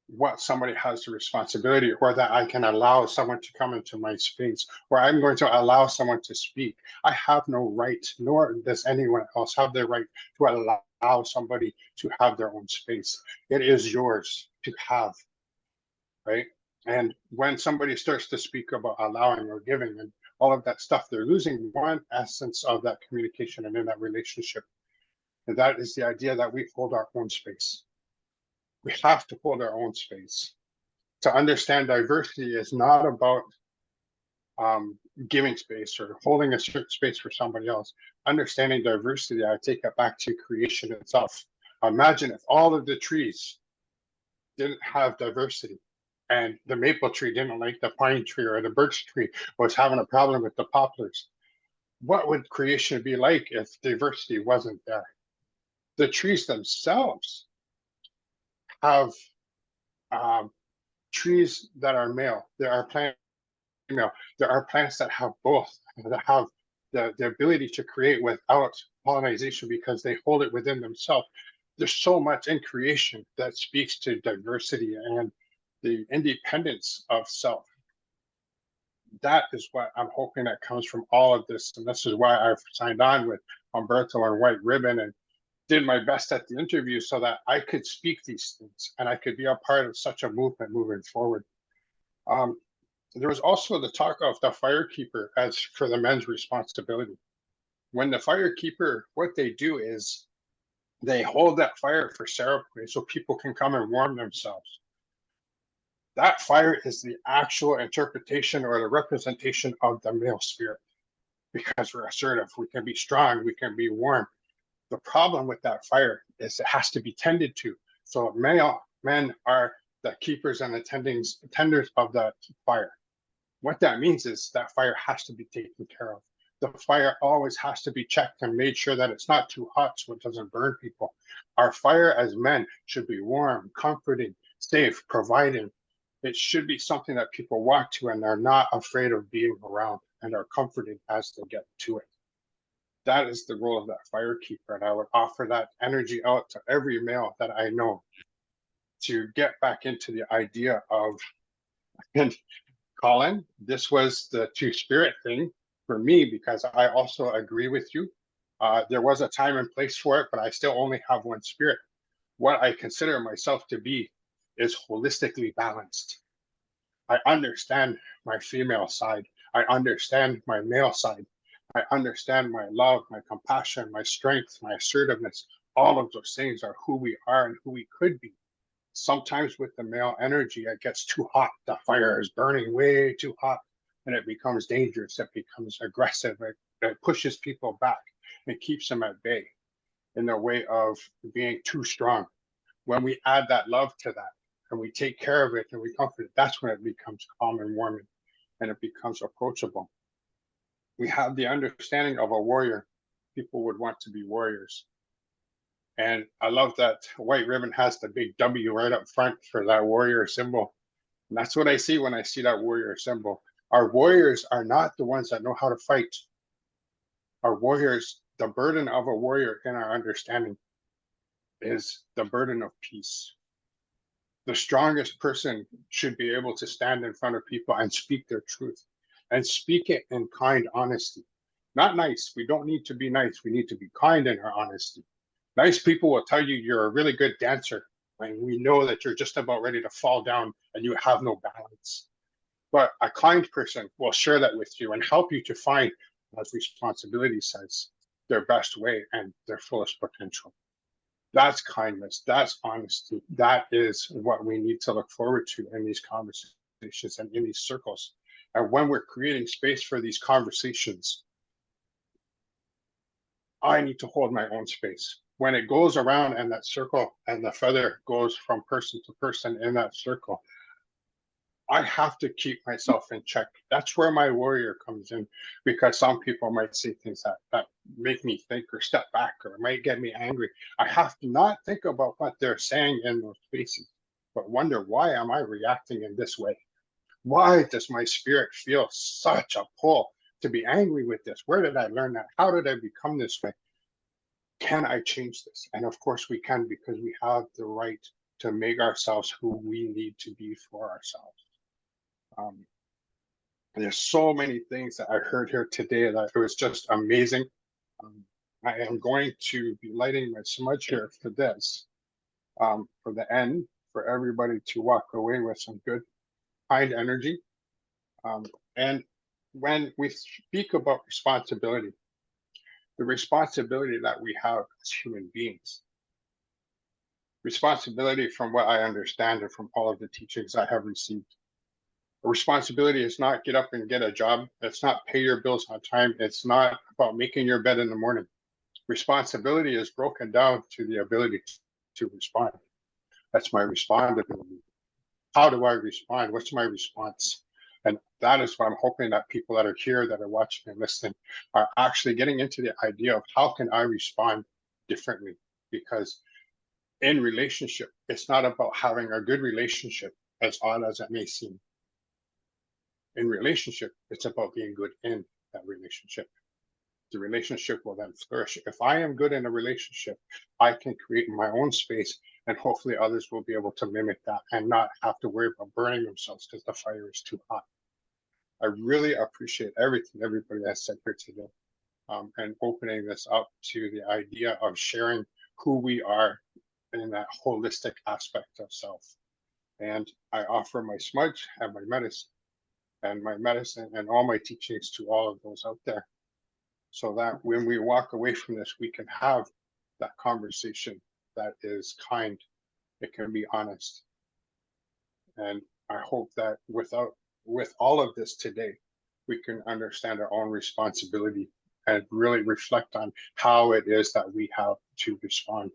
what somebody has the responsibility or that I can allow someone to come into my space or I'm going to allow someone to speak. I have no right, nor does anyone else have the right to allow somebody to have their own space. It is yours to have, right? And when somebody starts to speak about allowing or giving and all of that stuff, they're losing one essence of that communication and in that relationship. And that is the idea that we hold our own space. We have to hold our own space. To understand diversity is not about giving space or holding a certain space for somebody else. Understanding diversity, I take it back to creation itself. Imagine if all of the trees didn't have diversity and the maple tree didn't like the pine tree or the birch tree was having a problem with the poplars. What would creation be like if diversity wasn't there? The trees themselves have trees that are male. There are plants female. There are plants that have both, that have the ability to create without pollination because they hold it within themselves. There's so much in creation that speaks to diversity and the independence of self. That is what I'm hoping that comes from all of this. And this is why I've signed on with Humberto and White Ribbon and did my best at the interview so that I could speak these things and I could be a part of such a movement moving forward. There was also the talk of the firekeeper as for the men's responsibility. When the firekeeper, what they do is they hold that fire for ceremony so people can come and warm themselves. That fire is the actual interpretation or the representation of the male spirit. Because we're assertive, we can be strong, we can be warm. The problem with that fire is it has to be tended to. So men are the keepers and the tenders of that fire. What that means is that fire has to be taken care of. The fire always has to be checked and made sure that it's not too hot so it doesn't burn people. Our fire as men should be warm, comforting, safe, providing. It should be something that people walk to and are not afraid of being around and are comforted as they get to it. That is the role of that firekeeper. And I would offer that energy out to every male that I know to get back into the idea of, and Colin, this was the two-spirit thing for me because I also agree with you. There was a time and place for it, but I still only have one spirit. What I consider myself to be is holistically balanced. I understand my female side. I understand my male side. I understand my love, my compassion, my strength, my assertiveness. All of those things are who we are and who we could be. sometimes with the male energy, it gets too hot. The fire is burning way too hot and it becomes dangerous. It becomes aggressive. It pushes people back and keeps them at bay in their way of being too strong. When we add that love to that and we take care of it and we comfort it, that's when it becomes calm and warming and it becomes approachable. We have the understanding of a warrior. People would want to be warriors. And I love that White Ribbon has the big W right up front for that warrior symbol. And that's what I see when I see that warrior symbol. Our warriors are not the ones that know how to fight. Our warriors, the burden of a warrior in our understanding is the burden of peace. The strongest person should be able to stand in front of people and speak their truth and speak it in kind honesty. Not nice. We don't need to be nice. We need to be kind in our honesty. Nice people will tell you you're a really good dancer when we know that you're just about ready to fall down and you have no balance. But a kind person will share that with you and help you to find, as responsibility says, their best way and their fullest potential. That's kindness, that's honesty. That is what we need to look forward to in these conversations and in these circles. And when we're creating space for these conversations, I need to hold my own space. When it goes around and that circle and the feather goes from person to person in that circle, I have to keep myself in check. That's where my warrior comes in, because some people might say things that make me think or step back or might get me angry. I have to not think about what they're saying in those spaces, but wonder, why am I reacting in this way? Why does my spirit feel such a pull to be angry with this? Where did I learn that? How did I become this way? Can I change this? And of course we can, because we have the right to make ourselves who we need to be for ourselves. There's so many things that I heard here today that it was just amazing. I am going to be lighting my smudge here for this, for the end, for everybody to walk away with some good, kind energy. And when we speak about responsibility, the responsibility that we have as human beings, responsibility from what I understand and from all of the teachings I have received, a responsibility is not get up and get a job. It's not pay your bills on time. It's not about making your bed in the morning. Responsibility is broken down to the ability to respond. That's my respondability. How do I respond? What's my response? And that is what I'm hoping that people that are here, that are watching and listening, are actually getting into the idea of how can I respond differently? Because in relationship, it's not about having a good relationship, as odd as it may seem. In relationship, it's about being good in that relationship. The relationship will then flourish. If I am good in a relationship, I can create my own space, and hopefully others will be able to mimic that and not have to worry about burning themselves because the fire is too hot. I really appreciate everything everybody has said here today, and opening this up to the idea of sharing who we are in that holistic aspect of self. And I offer my smudge and my medicine and all my teachings to all of those out there, so that when we walk away from this, we can have that conversation that is kind, it can be honest. And I hope that with all of this today, we can understand our own responsibility and really reflect on how it is that we have to respond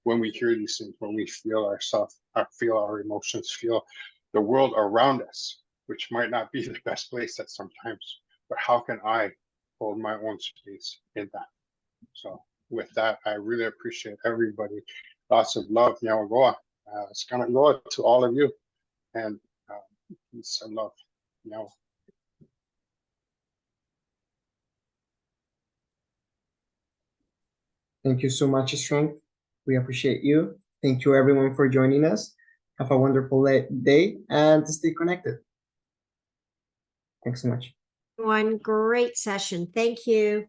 when we hear these things, when we feel ourselves, feel our emotions, feel the world around us, which might not be the best place at sometimes, but how can I hold my own space in that? So with that, I really appreciate everybody. Lots of love, Nyawagoa. It's gonna go to all of you, and peace and love. Now. Thank you so much, Strength. We appreciate you. Thank you everyone for joining us. Have a wonderful day and stay connected. Thanks so much. One great session. Thank you.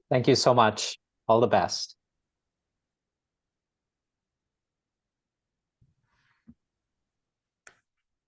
Thank you so much. All the best.